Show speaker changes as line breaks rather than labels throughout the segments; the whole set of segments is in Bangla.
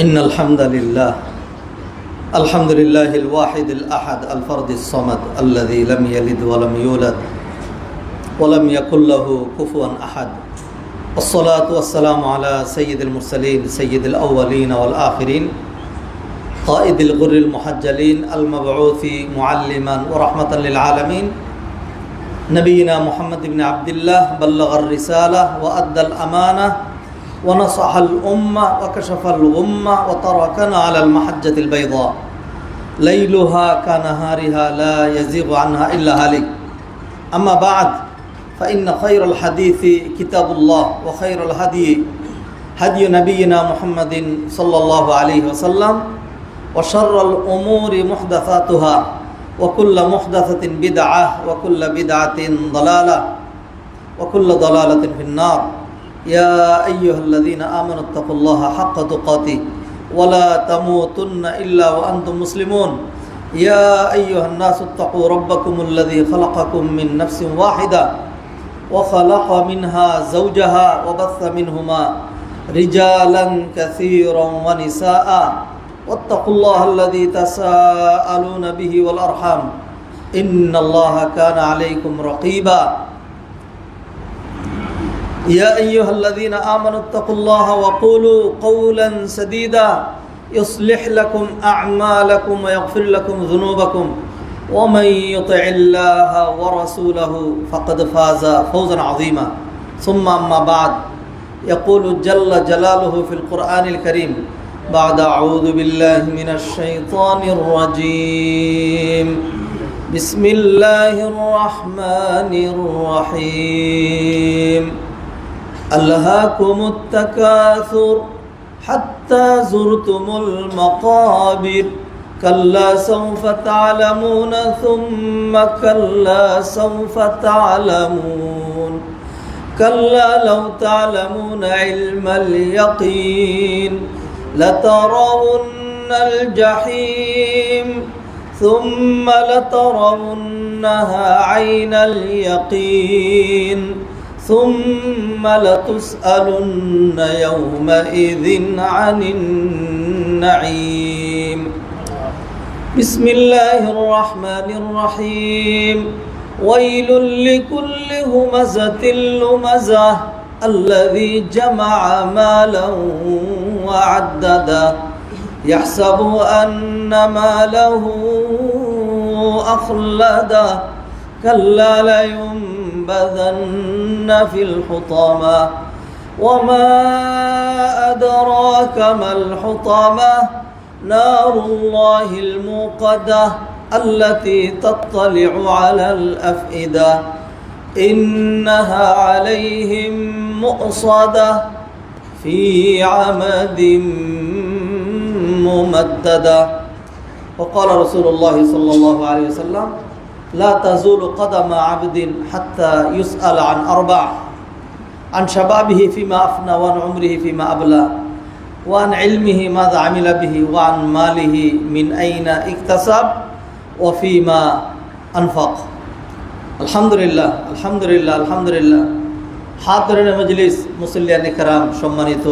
إن الحمد لله الواحد الأحد الفرد الصمد الذي لم يلد ولم يولد ولم يكن له كفوا أحد والصلاة والسلام على سيد المرسلين سيد الأولين والآخرين قائد الغر المحجلين المبعوث معلما ورحمة للعالمين نبينا محمد بن عبد الله بلغ الرسالة وأدى الأمانة ونصح الأمة وكشف الغمة وتركنا على المحجة البيضاء ليلها كنهارها لا يزيغ عنها إلا هالك. أما بعد فإن خير الحديث كتاب الله وخير الهدي هدي نبينا محمد صلى الله عليه وسلم وشر الأمور محدثاتها وكل محدثة بدعة وكل بدعة ضلالة وكل ضلالة في النار. يا أيها الذين آمنوا اتقوا الله حق تقاته ولا تموتن إلا وأنتم مسلمون. يا أيها الناس اتقوا ربكم الذي خلقكم من نفس واحدة وخلق منها زوجها وبث منهما رجالا كثيرا ونساء واتقوا الله الذي تساءلون به والأرحام إن الله كان عليكم رقيبا. يا أيها الذين آمنوا اتقوا الله وقولوا قولا سديدا يصلح لكم أعمالكم ويغفر لكم ذنوبكم ومن يطع الله ورسوله فقد فاز فوزا عظيما. ثم أما بعد يقول جل جلاله في القرآن الكريم بعد أعوذ بالله من الشيطان الرجيم بسم الله الرحمن الرحيم ألهاكم التكاثر حتى زرتم المقابر كلا سوف تعلمون ثم كلا سوف تعلمون كلا لو تعلمون علم اليقين لترون الجحيم ثم لترونها عين اليقين ثم لتسألن يومئذ عن النعيم. بسم الله الرحمن الرحيم ويل لكل همزة لمزة الذي جمع مالا وعدده يحسب أن ماله أخلده كلا لينبذن في الحطمة وما أدراك ما الحطمة نار الله الموقدة التي تطلع على الأفئدة إنها عليهم مؤصدة في عمد ممددة. وقال رسول الله صلى الله عليه وسلم لا تزول قدم عبد حتى يسأل عن أربع عن شبابه فيما أفنى وعن عمره فيما أبلى وعن علمه ماذا عمل به وعن ماله من أين اكتسب وفيما أنفق. আলহামদুলিল্লাহ আলহামদুলিল্লাহ আলহামদুলিল্লাহ। হাজিরিন মজলিস, মুসল্লিয়ান কিরাম, সম্মানিত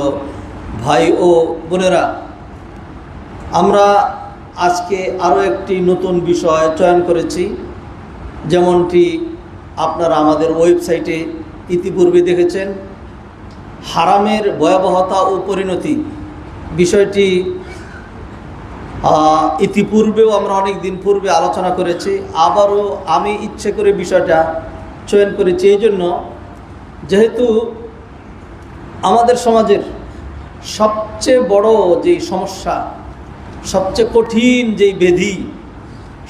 ভাই ও বোনেরা, আমরা আজকে আরও একটি নতুন বিষয় চয়ন করেছি। যেমনটি আপনারা আমাদের ওয়েবসাইটে ইতিপূর্বে দেখেছেন, হারামের ভয়াবহতা ও পরিণতি বিষয়টি ইতিপূর্বেও আমরা অনেক দিন পূর্বে আলোচনা করেছি। আবারও আমি ইচ্ছে করে বিষয়টা চয়ন করেছি এই জন্য, যেহেতু আমাদের সমাজের সবচেয়ে বড় যেই সমস্যা, সবচেয়ে কঠিন যেই ব্যাধি,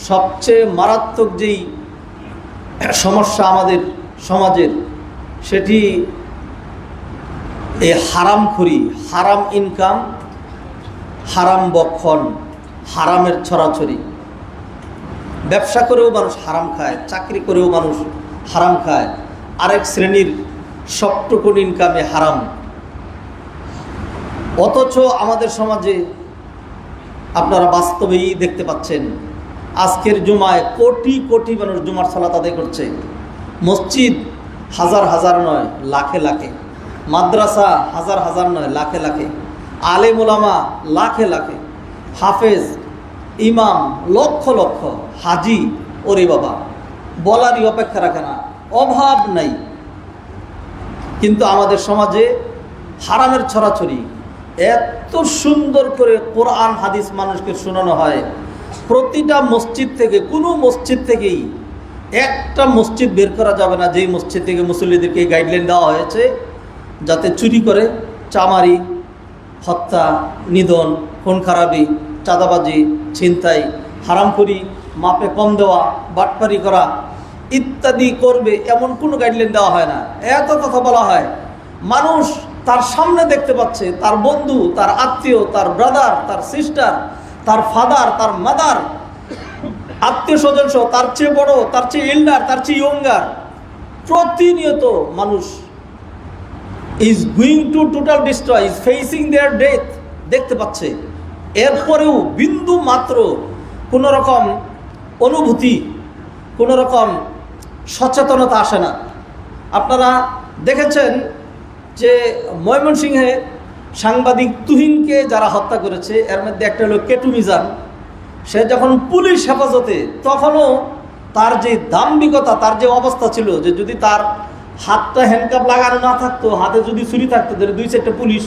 সবচেয়ে মারাত্মক যেই সমস্যা আমাদের সমাজের, সেটি এই হারামখুরি, হারাম ইনকাম, হারাম বক্ষণ, হারামের ছড়াছড়ি। ব্যবসা করেও মানুষ হারাম খায়, চাকরি করেও মানুষ হারাম খায়, আরেক শ্রেণীর সবটুকু ইনকামে হারাম। অথচ আমাদের সমাজে আপনারা বাস্তবেই দেখতে পাচ্ছেন, আজকের জুমায় কোটি কোটি মানুষ জুমার সালাত আদায় করছে। মসজিদ হাজার হাজার নয়, লাখে লাখে। মাদ্রাসা হাজার হাজার নয়, লাখে লাখে। আলেম ওলামা লাখে লাখে, হাফেজ, ইমাম লক্ষ লক্ষ, হাজি, ওরে বাবা বলারই অপেক্ষা রাখে না, অভাব নাই। কিন্তু আমাদের সমাজে হারামের ছড়াছড়ি, এত সুন্দর করে কোরআন হাদিস মানুষকে শোনানো হয়। প্রতিটা মসজিদ থেকে, কোনো মসজিদ থেকেই একটা মসজিদ বের করা যাবে না যেই মসজিদ থেকে মুসল্লিদেরকে গাইডলাইন দেওয়া হয়েছে যাতে চুরি করে, চামারি, হত্যা, নিধন, খুন খারাপি, চাঁদাবাজি, ছিনতাই, হারামখুরি, মাপে কম দেওয়া, বাটপারি করা ইত্যাদি করবে এমন কোনো গাইডলাইন দেওয়া হয় না। এত কথা বলা হয়, মানুষ তার সামনে দেখতে পাচ্ছে তার বন্ধু, তার আত্মীয়, তার ব্রাদার, তার সিস্টার, তার ফাদার, তার মাদার, আত্মীয় স্বজন সহ তার চেয়ে বড়, তার চেয়ে এল্ডার, তার চেয়ে ইয়ঙ্গার, প্রতিনিয়ত মানুষ is going to total destroy, is facing their death দেখতে পাচ্ছে। এরপরেও বিন্দু মাত্র কোনো রকম অনুভূতি, কোনো রকম সচেতনতা আসে না। আপনারা দেখেছেন যে ময়মনসিংহে সাংবাদিক তুহিনকে যারা হত্যা করেছে, এর মধ্যে একটা হলো কেটু মিজান। সে যখন পুলিশ হেফাজতে, তখনও তার যে দাম্ভিকতা, তার যে অবস্থা ছিল যে যদি তার হাতটা হ্যান্ডকাপ লাগানো না থাকতো, হাতে যদি ছুরি থাকতো, তাহলে 2-4টা পুলিশ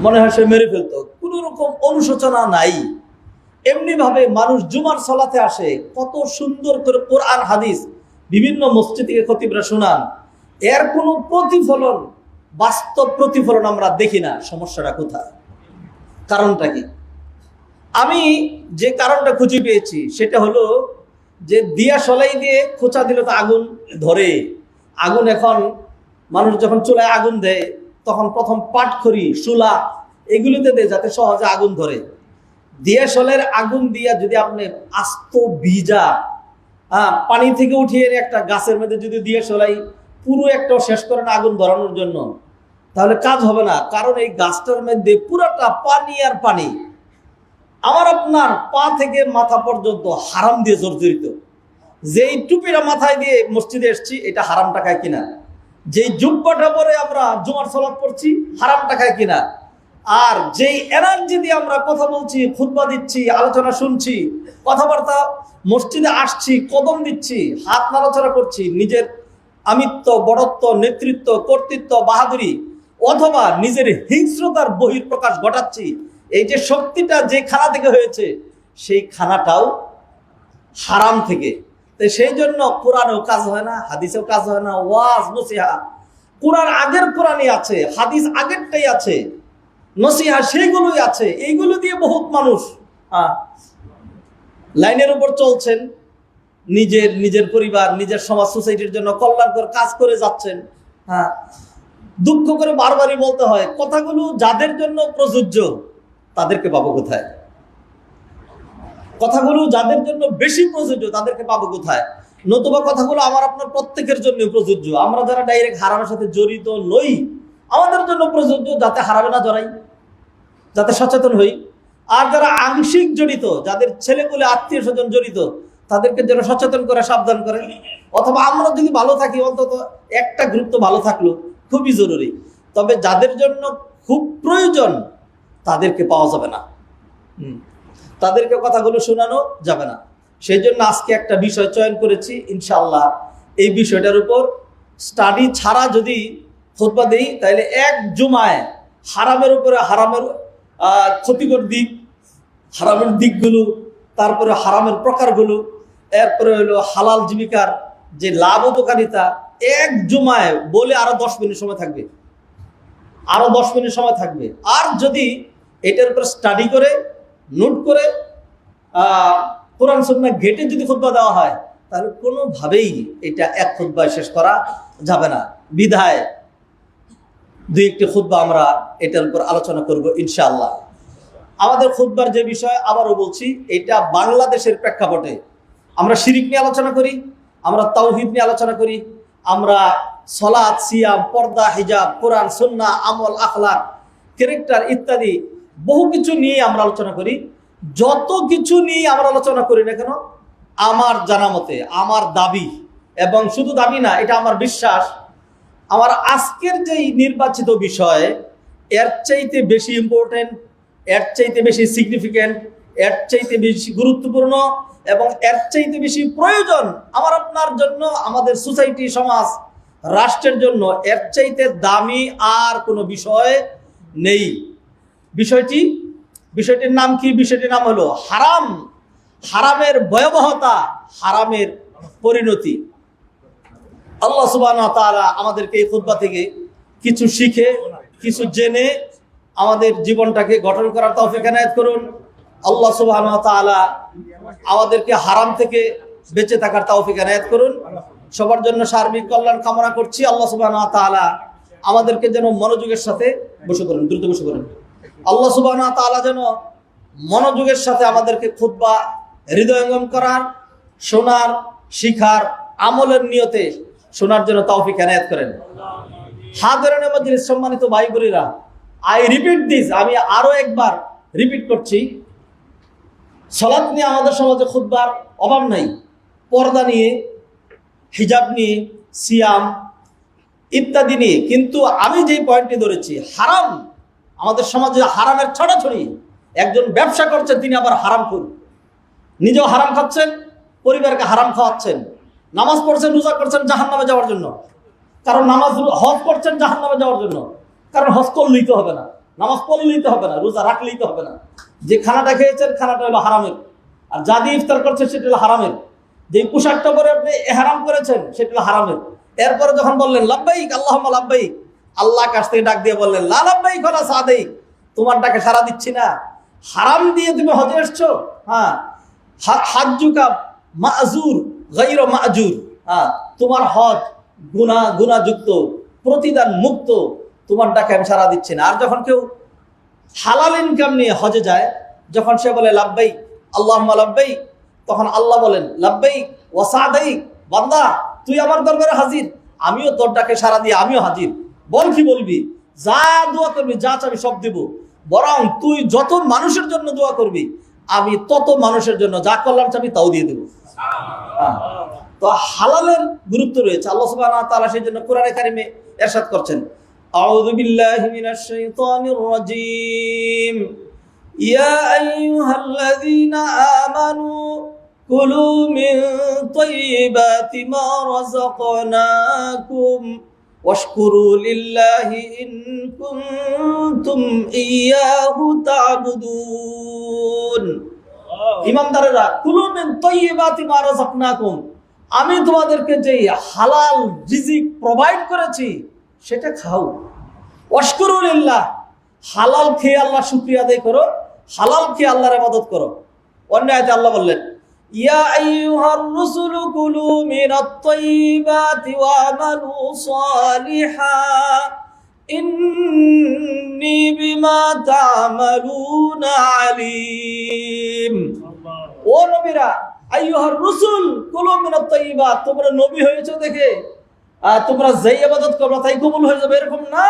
মনে হয় সে মেরে ফেলতো। কোনো রকম অনুশোচনা নাই। এমনিভাবে মানুষ জুমার সালাতে আসে, কত সুন্দর করে কোরআন হাদিস বিভিন্ন মসজিদ থেকে খতিবরা শোনান, এর কোনো প্রতিফলন, বাস্তব প্রতিফলন আমরা দেখি না। সমস্যাটা কোথায়? কারণটা কি? আমি যে কারণটা খুঁজে পেয়েছি সেটা হলো যে দিয়া সলাই দিয়ে খোঁচা দিলে তো আগুন ধরে। আগুন এখন মানুষ যখন চুলায় আগুন দেয় তখন প্রথম পাটখড়ি, শুলা এগুলিতে দেয় যাতে সহজে আগুন ধরে। দিয়াশলের আগুন দিয়া যদি আপনি আস্ত ভিজা পানি থেকে উঠিয়ে একটা গাছের মধ্যে যদি দিয়াশলাই পুরো একটাও শেষ করেন আগুন ধরানোর জন্য, তাহলে কাজ হবে না। কারণ এই গাছটার মধ্যে পুরাটা পানি আর পানি। আমার আপনার পা থেকে মাথা পর্যন্ত হারাম দিয়ে জর্জরিত। যেই টুপিটা মাথায় দিয়ে মসজিদে এসছি এটা হারাম টাকায় কিনা, যেই জুব্বাটা পরে আমরা জুমার সালাত পড়ছি হারাম টাকায় কিনা, আর যেই এনার্জি দিয়ে আমরা কথা বলছি, খুতবা দিচ্ছি, আলোচনা শুনছি, কথাবার্তা মসজিদে আসছি, কদম দিচ্ছি, হাত নাড়াচাড়া করছি, নিজের আমিত্ব, বড়ত্ব, নেতৃত্ব, কর্তৃত্ব, বাহাদুরি অথবা নিজের হিংস্রতার বহিঃপ্রকাশ ঘটাচ্ছি, এই যে শক্তিটা যে খানা থেকে হয়েছে সেই খানাটাও হারাম থেকে। তাই সেই জন্য কোরআনেও কাজ হয় না, হাদিসেও কাজ হয় না, ওয়াজ নসিহা কোরআন আগের কোরআনই আছে, হাদিস আগেরটাই আছে, নসিহা সেইগুলোই আছে। এইগুলো দিয়ে বহুত মানুষ লাইনের উপর চলছেন, নিজের পরিবার, নিজের সমাজ, সোসাইটির জন্য কল্যাণকর কাজ করে যাচ্ছেন। দুঃখ করে বারবারই বলতে হয়, কথাগুলো যাদের জন্য প্রযোজ্য তাদেরকে পাবো কোথায়? কথাগুলো যাদের জন্য বেশি প্রযোজ্য তাদেরকে পাবো কোথায়? নতুবা কথাগুলো আমার আপনার প্রত্যেকের জন্য প্রযোজ্য। আমরা যারা ডাইরেক্ট হারামের সাথে জড়িত নই আমাদের জন্য প্রযোজ্য, যাতে হারামে না জড়াই, যাতে সচেতন হই। আর যারা আংশিক জড়িত, যাদের ছেলেপুলে আত্মীয় স্বজন জড়িত, তাদেরকে যেন সচেতন করে সাবধান করে। অথবা আমরা যদি ভালো থাকি, অন্তত একটা গ্রুপ তো ভালো থাকলো, খুবই জরুরি। তবে যাদের জন্য খুব প্রয়োজন তাদেরকে পাওয়া যাবে না, তাদেরকে কথাগুলো শোনানো যাবে না। সেই জন্য আজকে একটা বিষয় চয়ন করেছি, ইনশাআল্লাহ এই বিষয়টার উপর স্টাডি ছাড়া যদি খুতবা দেই তাহলে এক জুমায় হারামের উপরে হারামের ক্ষতিকর দিক, হারামের দিকগুলো, তারপরে হারামের প্রকারগুলো, এরপরে হলো হালাল জীবিকার যে লাভ উপকারিতা, এক জুমায় বলে আরো 10 মিনিট সময় থাকবে, আরো 10 মিনিট সময় থাকবে। আর যদি এটার উপর স্টাডি করে, নোট করে, কোরআন সুন্নাহ ঘেটে যদি খুতবা দেওয়া হয় তাহলে কোনোভাবেই এটা এক খুতবায় শেষ করা যাবে না। বিধায় 2-1টি খুতবা আমরা এটার উপর আলোচনা করব ইনশাআল্লাহ। আমাদের খুতবার যে বিষয় আবারও বলছি, এটা বাংলাদেশের প্রেক্ষাপটে। আমরা শিরিক নিয়ে আলোচনা করি, আমরা তাওহীদ নিয়ে আলোচনা করি, আমরা সালাত, সিয়াম, পর্দা, হিজাব, কোরআন, সুন্নাহ, আমল, আখলাক, ক্যারেক্টার ইত্যাদি বহু কিছু নিয়ে আমরা আলোচনা করি। যত কিছু নিয়ে আমরা আলোচনা করি না কেন, আমার জানা মতে, আমার দাবি, এবং শুধু দাবি না, এটা আমার বিশ্বাস, আমার আজকের যেই নির্বাচিত বিষয়, এর চাইতে বেশি ইম্পর্টেন্ট, এর চাইতে বেশি সিগনিফিক্যান্ট, এর চাইতে বেশি গুরুত্বপূর্ণ এবং এর চাইতে বেশি প্রয়োজন আমার আপনার জন্য, আমাদের সোসাইটি, সমাজ, রাষ্ট্রের জন্য এর চাইতে দামি আর কোনো বিষয় নেই। বিষয়টির নাম কি? বিষয়টির নাম হলো হারাম, হারামের ভয়াবহতা, হারামের পরিণতি। আল্লাহ সুবহানাহু ওয়া তাআলা আমাদেরকে এই খুতবা থেকে কিছু শিখে, কিছু জেনে আমাদের জীবনটাকে গঠন করার তৌফিক এনায়েত করুন। আল্লাহ সুবহানাহু ওয়া তাআলা আমাদেরকে হারাম থেকে বেঁচে থাকার তৌফিক এনায়েত করুন। সবার জন্য সার্বিক কল্যাণ কামনা করছি। আল্লাহ সুবহানাহু ওয়া তাআলা আমাদেরকে যেন মনোযোগের সাথে বসে করেন, দ্রুত বসে করেন। আল্লাহ সুবহানাহু ওয়া তাআলা যেন মনোযোগের সাথে আমাদেরকে খুতবা হৃদয়ঙ্গম করার, শোনার, শিখার, আমলের নিয়তে শোনার জন্য তৌফিক এনায়েত করেন। হাজিরানে মজলিস, সম্মানিত ভাই বোনেরা, আই রিপিট দিস, আমি আরো একবার রিপিট করছি, সালাত নিয়ে আমাদের সমাজে খুতবার অভাব নাই। পর্দা নিয়ে, হিজাব নিয়ে, সিয়াম ইত্যাদি নিয়ে। কিন্তু আমি যেই পয়েন্টটি ধরেছি, হারাম, আমাদের সমাজে হারামের ছড়াছড়ি। একজন ব্যবসা করছেন, তিনি আবার হারামখোর, নিজেও হারাম খাচ্ছেন, পরিবারকে হারাম খাওয়াচ্ছেন। নামাজ পড়ছেন, রোজা করছেন জাহান্নামে যাওয়ার জন্য, কারণ নামাজ, হজ করছেন জাহান্নামে যাওয়ার জন্য, কারণ হজ করলেই তো হবে না, নামাজ পড়লেই তো হবে না, রোজা রাখলেই তো হবে না। যে খানাটা খেয়েছেন খানাটা হলো হারামের, আর যা দিয়ে ইফতার করছেন সেটা হলো হারামের। যে পোশাকটা পরে আপনি ইহরাম করেছেন সেটা হলো হারামের। এরপরে যখন বললেন লাব্বাইক আল্লাহুম্মা লাব্বাইক, আল্লাহ কাছ থেকে ডাক দিয়ে বললেন লা লাব্বাইক ওয়ালা সাদাইক, তোমার ডাকে সাড়া দিচ্ছি না। হারাম দিয়ে তুমি হজে এসছো, হ্যাঁ, হাজ্জুকা মা'জুর গায়রা মা'জুর, হ্যাঁ, তোমার হজ গুনাহযুক্ত, প্রতিদান মুক্ত, তোমার ডাকে আমি সাড়া দিচ্ছি না। আর যখন কেউ হালাল ইনকাম নিয়ে হজে যায়, যখন সে বলে লাব্বাইক আল্লাহুম্মা লাব্বাইক, তখন আল্লাহ বলেন লাব্বাইক ওয়া সাদাইক, বান্দা তুই আমার দরবারে হাজির, আমিও তোর ডাকে সাড়া দিয়ে আমিও হাজির। বল কি বলবি, যা দোয়া করবি, যা চাবি সব দিব। বরং তুই যত মানুষের জন্য দোয়া করবি, আমি তত মানুষের জন্য যা কল্যাণ চাবি তাও দিয়ে দেব। তো হালালের গুরুত্ব রয়েছে। আল্লাহ সুবহানাহু ওয়া তাআলা সেই জন্য কোরআনে কারিমে ইরশাদ করছেন, আউযু বিল্লাহি মিনাশ শাইতানির রাজীম, ইয়া আইয়ুহাল্লাযীনা আমানু কুলু মিন তাইয়্যিবাতি মা রাযাকনাকুম ওয়াশকুরু লিল্লাহি ইন কুনতুম ইয়্যাহু তা'বুদুন। ইমানদারেরা, কুলু মিন তাইয়্যিবাতি মা রাযাকনাকুম, আমি তোমাদেরকে যে হালাল রিজিক প্রোভাইড করেছি সেটা খাও। ওয়াশকুরু লিল্লাহ, হালাল খেয়ে আল্লাহ শুকরিয়া আদায় করো, হালাল খেয়ে আল্লাহর ইবাদত করো। অন্য আয়াতে আল্লাহ বললেন, ইয়া আইয়ুহার রাসূলু কুলু মিনাত তাইয়্যিবাতি ওয়া আমালু সালিহা ইন্নী বিমা তা'মালুনা আলীম। ও নবীরা, আইয়ুহার রাসূল কুলু মিনাত তাইয়্যিবাত, তোমরা নবী হয়েছো দেখে তোমরা যেই ইবাদত করবে তাই কবুল হয়ে যাবে এরকম না।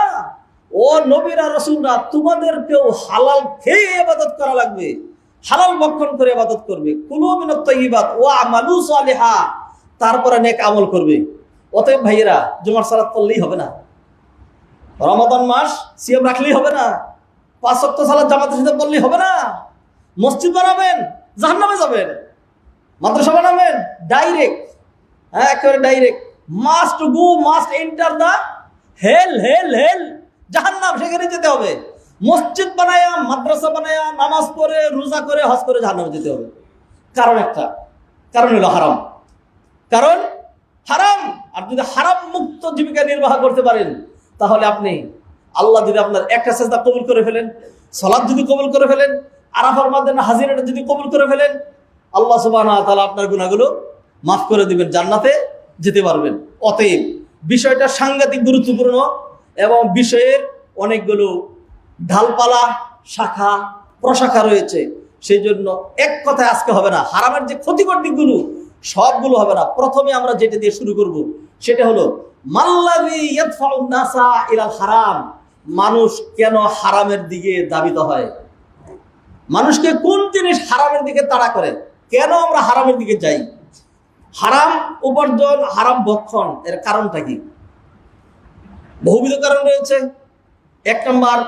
ও নবীরা, রাসূলরা, তোমাদেরকেও হালাল খেয়ে ইবাদত করা লাগবে, হালাল ভক্ষণ করে ইবাদত করবে। কুলু মিনাত তাইয়্যিবাত ওয়া আমালু সালিহা, তারপরে নেক আমল করবে। অতএব ভাইয়েরা, জুমার সালাত পড়লেই হবে না, রমাদান মাস সিয়াম রাখলেই হবে না, 5 ওয়াক্ত সালাত জামাতের সাথে পড়লেই হবে না। মসজিদ বানাবেন, জাহান্নামে যাবেন। মাদ্রাসা বানাবেন, ডাইরেক্ট, হ্যাঁ একেবারে direct, must go, must enter the hell, hell, hell, জাহান্নাম, সেখানে যেতে হবে। মসজিদ বানায়া, মাদ্রাসা বানায়া, নামাজ পড়ে, রোজা করে, হজ করে জাহান্নামে যেতে হবে। কারণ একটা, কারণ হলো হারাম, কারণ হারাম। আর যদি হারাম মুক্ত জীবিকা নির্বাহ করতে পারেন, তাহলে আপনি, আল্লাহ যদি আপনার একটা সেজদা কবুল করে ফেলেন, সালাত যদি কবুল করে ফেলেন, আরাফার ময়দানে হাজিরাটা যদি কবুল করে ফেলেন, আল্লাহ সুবহানাহু ওয়া তাআলা আপনার গুনাহগুলো মাফ করে দিবেন, জান্নাতে যেতে পারবেন। অতএব বিষয়টা সাংঘাতিক গুরুত্বপূর্ণ এবং বিষয়ের অনেকগুলো ঢালপালা, শাখা প্রশাখা রয়েছে। সেই জন্য এক কথায় আজকে হবে না, হারামের যে ক্ষতিকর দিকগুলো সবগুলো হবে না। প্রথমে আমরা যেটা দিয়ে শুরু করব সেটা হলো মাল্লাযী ইয়াদফাউন নাসা ইলাল হারাম, মানুষ কেন হারামের দিকে ধাবিত হয়, মানুষকে কোন জিনিস হারামের দিকে তাড়া করে, কেন আমরা হারামের দিকে যাই। হারাম উপার্জন, হারাম ভক্ষণ, এর কারণটা কি? বহুবিধ কারণ রয়েছে। 1 নম্বর,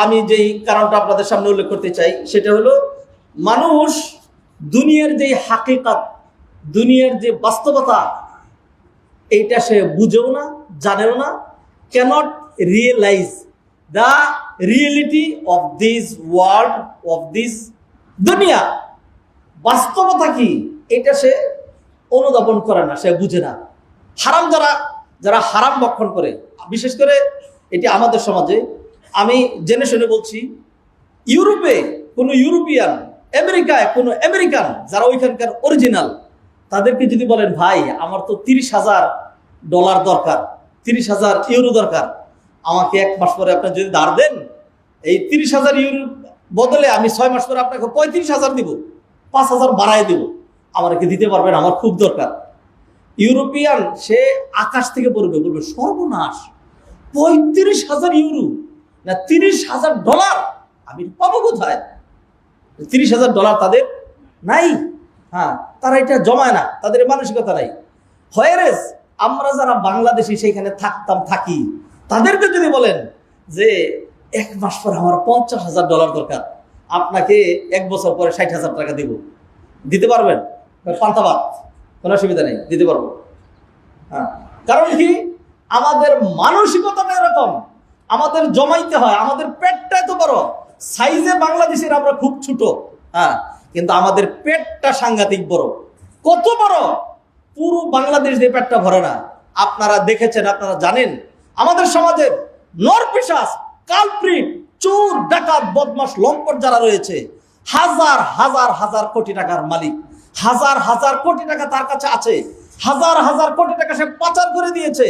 আমি যেই কারণটা আপনাদের সামনে উল্লেখ করতে চাই সেটা হলো, মানুষ দুনিয়ার যে হাকিকাত, দুনিয়ার যে বাস্তবতা, এইটা সে বুঝেও না, জানেও না, can't realise the reality of this world, of this দুনিয়া। বাস্তবতা কি এটা সে অনুধাবন করে না, সে বুঝে না। হারাম যারা হারাম ভক্ষণ করে, বিশেষ করে এটি আমাদের সমাজে, আমি জেনে শুনে বলছি, ইউরোপে কোনো ইউরোপিয়ান, আমেরিকায় কোনো আমেরিকান যারা ওইখানকার অরিজিনাল, তাদেরকে যদি বলেন ভাই আমার তো $30,000 দরকার, €30,000 দরকার, আমাকে 1 মাস পরে আপনি যদি ধার দেন, এই €30,000 বদলে আমি 6 মাস পরে আপনাকে 35,000 দিব, 5,000 বাড়ায় দিব, আমাকে দিতে পারবেন, আমার খুব দরকার। ইউরোপিয়ান সে আকাশ থেকে পড়বে, বলবে সর্বনাশ, €35,000 না $30,000 আমি পাবো কোথায়? $30,000 তাদের নাই। হ্যাঁ, তারা এটা জমায় না, তাদের মানসিকতা নাই। হয়েরেস আমরা যারা বাংলাদেশি সেখানে থাকি, তাদেরকে যদি বলেন যে 1 মাস পর আমার $50,000 দরকার, আপনাকে 1 বছর পরে $60,000 দিব, দিতে পারবেন? পান্তাবাদ, কোনো অসুবিধা নেই, দিতে পারবো। হ্যাঁ, কারণ কি আমাদের মানসিকতাটা এরকম, আমাদের জমাইতে হয়, আমাদের পেটটা এত বড়, সাইজে বাংলাদেশের আমরা খুব ছোট, হ্যাঁ, কিন্তু আমাদের পেটটা সাংঘাতিক বড়। কত বড়? পুরো বাংলাদেশ দিয়ে পেটটা ভরে না। আপনারা দেখেছেন, আপনারা জানেন, আমাদের সমাজের নরপিশাচ, কালপ্রিট, চোর, ডাকাত, বদমাশ, লম্পট যারা রয়েছে, হাজার হাজার হাজার কোটি টাকার মালিক, হাজার হাজার কোটি টাকা তার কাছে আছে, হাজার হাজার কোটি টাকা সে পাচার করে দিয়েছে।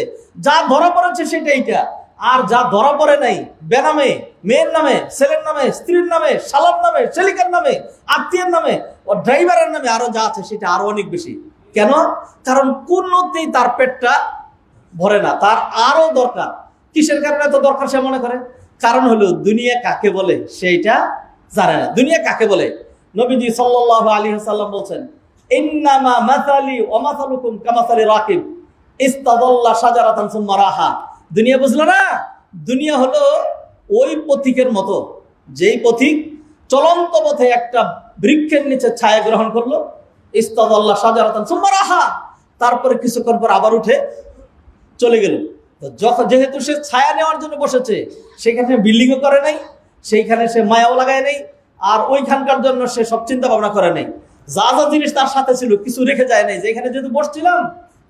যা ধরা পড়েছে সেটা এইটা, আর যা ধরা পড়ে নাই বেনামে, মেয়ের নামে, ছেলের নামে, স্ত্রীর নামে, শালার নামে, শালিকার নামে, আত্মীয়ের নামে, ও ড্রাইভারের নামে, আরো যা আছে সেটা আরো অনেক বেশি। কেন? কারণ কোনতেই তার পেটটা ভরে না, তার আরো দরকার। কিসের কারণে এত দরকার সে মনে করে? কারণ হলো দুনিয়া কাকে বলে সেইটা জানে না। দুনিয়া কাকে বলে? নবীজি সাল্লাল্লাহু আলাইহি ওয়াসাল্লাম বলছেন, ইন্নামা মাসালি ওয়া মাসালুকুম কামাসালি রাকিব ইস্তাদাল্লা শাজারাতান সুম্মা রাহা। দুনিয়া বুঝলো না? দুনিয়া হলো ওই পথিকের মতো, যেই পথিক চলন্ত পথে একটা বৃক্ষের নিচে ছায়া গ্রহণ করলো, ইস্তাদাল্লা শাজারাতান সুম্মা রাহা, তারপরে কিছুক্ষণ পর আবার উঠে চলে গেল। যেহেতু সে ছায়া নেওয়ার জন্য বসেছে, সেখানে বিল্ডিংও করে নাই, সেইখানে সে মায়াও লাগায় নাই, আর ওইখানকার জন্য সে সব চিন্তা ভাবনা করে নাই। যা যা জিনিস তার সাথে ছিল কিছু রেখে যায় নাই, যে এখানে যেহেতু বসছিলাম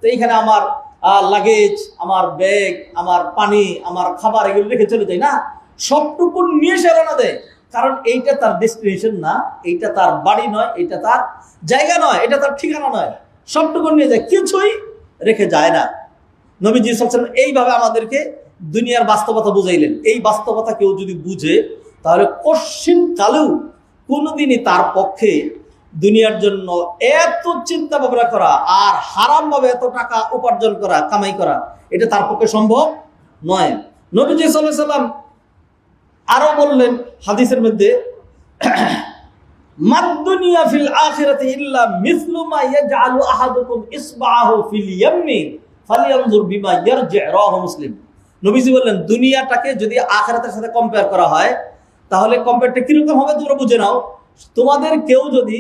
তো এইখানে আমার লাগেজ, আমার ব্যাগ, আমার পানি, আমার খাবার এগুলো রেখে চলে যায় না, সবটুকু নিয়ে সে রওনা দেয়। কারণ এইটা তার ডেস্টিনেশন না, এইটা তার বাড়ি নয়, এটা তার জায়গা নয়, এটা তার ঠিকানা নয়, সবটুকু নিয়ে যায়, কিছুই রেখে যায় না। নবীজি সাল্লাল্লাহু আলাইহি ওয়াসাল্লাম এইভাবে আমাদেরকে দুনিয়ার বাস্তবতা বুঝাইলেন। এই বাস্তবতা কেউ যদি বুঝে, তাহলে কশিন কালেও কোনোদিনই তার পক্ষে দুনিয়ার জন্য এত চিন্তা ভাবনা করা আর হারাম ভাবে এত টাকা উপার্জন করা, কামাই করা, এটা তার পক্ষে সম্ভব নয়। নবীজি সাল্লাল্লাহু আলাইহি ওয়াসাল্লাম আরো বললেন হাদিসের মধ্যে, মাদ-দুনিয়া ফিল আখিরাতি ইল্লা মিসলু মা ইয়াজআলু আহাদুকুম ইসবাহু ফিল ইয়ামনি ফালিয়ানজুর বিমা ইয়ারজি', রাওয়াহু মুসলিম। নবীজি বললেন, দুনিয়াটাকে যদি আখিরাতের সাথে কম্পেয়ার করা হয়, তাহলে কম্পেয়ারটা কিরকম হবে তোমরা বুঝে নাও। তোমাদের কেউ যদি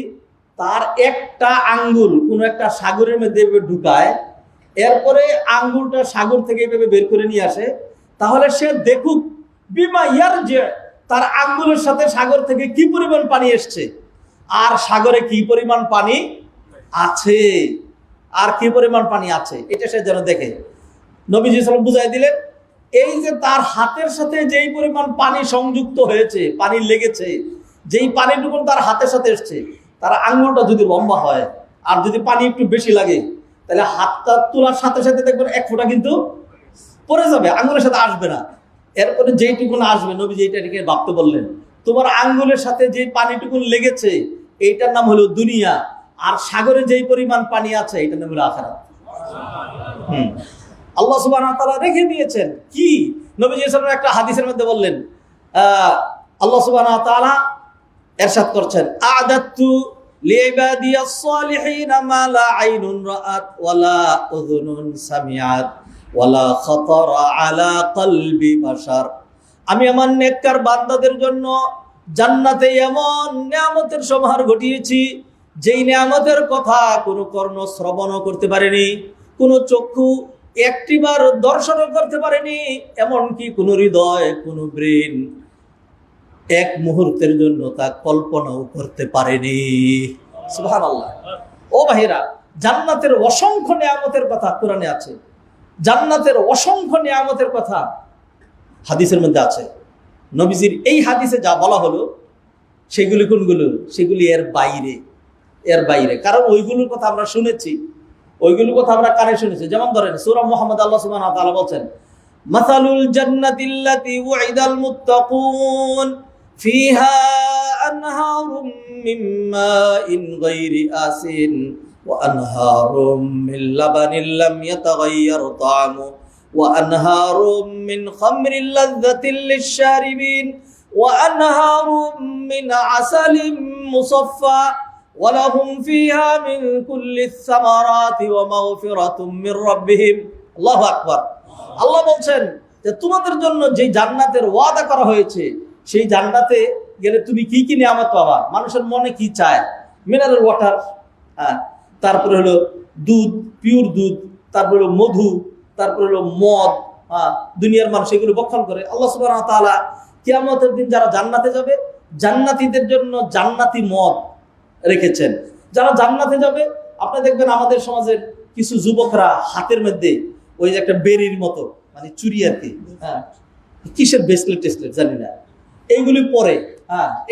তার একটা আঙ্গুল কোনো একটা সাগরের মধ্যে ঢুকায়, এরপরে আঙ্গুলটা সাগর থেকে এভাবে বের করে নিয়ে আসে, তাহলে সে দেখুক বিমা ইয়ারজি', তার আঙ্গুলের সাথে সাগর থেকে কি পরিমাণ পানি এসছে, আর সাগরে কি পরিমাণ পানি আছে, আর কি পরিমাণ পানি আছে, এটা সে যেন দেখে। নবীজি সাল্লাল্লাহু আলাইহি ওয়াসাল্লাম বুঝাই দিলেন, এই যে তার হাতের সাথে যেই পরিমাণ পানি সংযুক্ত হয়েছে, পানি লেগেছে, যেই পানিটুকু তার হাতের সাথে এসছে, তার আঙ্গুলটা যদি লম্বা হয় আর যদি পানি একটু বেশি লাগে, তাহলে হাতটা তোলার সাথে সাথে দেখবেন 1 ফোঁটা কিন্তু পড়ে যাবে, আঙ্গুলের সাথে আসবে না। এরপরে যেইটুকু আসবে, নবীজি এইটাকে ভাবতে বললেন, তোমার আঙ্গুলের সাথে যে পানিটুকু লেগেছে এইটার নাম হলো দুনিয়া, আর সাগরে যেই পরিমাণ পানি আছে এটার নাম হলো আখিরাত। আল্লাহ সুবহানাহু ওয়া তাআলা রেখে দিয়েছেন কি? নবীজি সাল্লাল্লাহু আলাইহি ওয়াসাল্লাম একটা হাদিসের মধ্যে বললেন, আল্লাহ সুবহানাহু ওয়া তাআলা ইরশাদ করছেন, আ'দাতু লিইবাদিয়াস সালিহিন মা লা আইনুন রাআত ওয়া লা উযুনুন সামিআত ওয়া লা খাতারা আলা কলবি বাশার। আমি আমার নেককার বান্দাদের জন্য জান্নাতে এমন নিয়ামতের সমাহার ঘটিয়েছি যেই নিয়ামতের কথা কোনো কর্ণ শ্রবণও করতে পারেনি, কোনো চক্ষু একটিবার দর্শনও করতে পারেনি, এমনকি কোনো হৃদয়, কোনো ব্রেন এক মুহূর্তের জন্য তা কল্পনাও করতে পারেনি। সুবহানাল্লাহ। ও ভাইরা, জান্নাতের অসংখ্য নিয়ামতের কথা কোরআনে আছে, জান্নাতের অসংখ্য নিয়ামতের কথা হাদিসের মধ্যে আছে। নবীজির এই হাদিসে যা বলা হলো সেগুলি কোনগুলো? সেগুলি এর বাইরে, এর বাইরে। কারণ ওইগুলোর কথা আমরা শুনেছি, ওইগুলোর কথা আমরা কানে শুনেছি। যেমন ধরেন সূরা মুহাম্মদ, আল্লাহ সুবহানাহু ওয়া তাআলা বলেন, মাসালুল জান্নাতিল্লাতী ওয়াইদাল মুত্তাকুন ফিহা আনহারুম মিন মাইন গায়রি আসিন ওয়া আনহারুম মিন লাবানিন লাম ইয়াতাগায়্যার তা'আমুহু وأنهار من خمر لذة للشاربين وأنهار من عسل مصفى ولهم فيها من كل الثمرات ومغفرة من ربهم الله أكبر। আল্লাহ বলছেন যে তোমাদের জন্য যে জান্নাতের ওয়াদা করা হয়েছে সেই জান্নাতে গেলে তুমি কি কি নিয়ামত পাবা। মানুষের মনে কি চায়? মিনারেল ওয়াটার, তারপরে হলো দুধ, পিওর দুধ, তারপরে হলো মধু, তারপর হলো মদ। দুনিয়ার মানুষ এগুলো বক্ষণ করে। আল্লাহ সুবহানাহু ওয়া তাআলা কিয়ামতের দিন যারা জান্নাতে যাবে, জান্নাতীদের জন্য জান্নাতি মদ রেখেছেন। যারা জান্নাতে যাবে, আপনি দেখবেন আমাদের সমাজের কিছু যুবকরা হাতের মধ্যে ওই যে একটা বেরির মতো, মানে চুরি আর কি, কিসের ব্রেসলেট টেসলেট জানি না, এইগুলি পরে।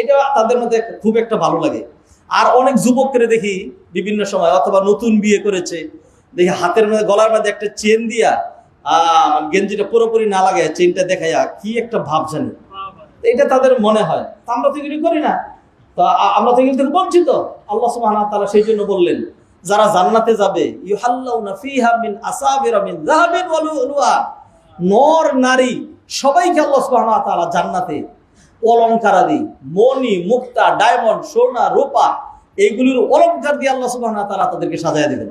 এটা তাদের মধ্যে খুব একটা ভালো লাগে। আর অনেক যুবককে দেখি বিভিন্ন সময়, অথবা নতুন বিয়ে করেছে, দেখি হাতের মধ্যে, গলার মধ্যে একটা চেন দিয়া, গেঞ্জিটা পুরোপুরি না লাগে, চেনটা দেখাইয়া কি একটা ভাব জানি, এটা তাদের মনে হয়। আমরা তো এগুলি করি না, তো আমরা তো এগুলি থেকে বঞ্চিত। আল্লাহ সুবহানাহু ওয়া তাআলা সেই জন্য বললেন, যারা জান্নাতে যাবে, ইউহাল্লাউনা ফিহা মিন আসাবিরা মিন যাহাবিন ওয়া লুলুআ, নর নারী সবাইকে আল্লাহ সুবহানাহু ওয়া তাআলা জান্নাতে অলংকারাদি, মণি, মুক্তা, ডায়মন্ড, সোনা, রূপা, এইগুলির অলংকার দিয়ে আল্লাহ সুবহানাহু ওয়া তাআলা তাদেরকে সাজায় দিবেন।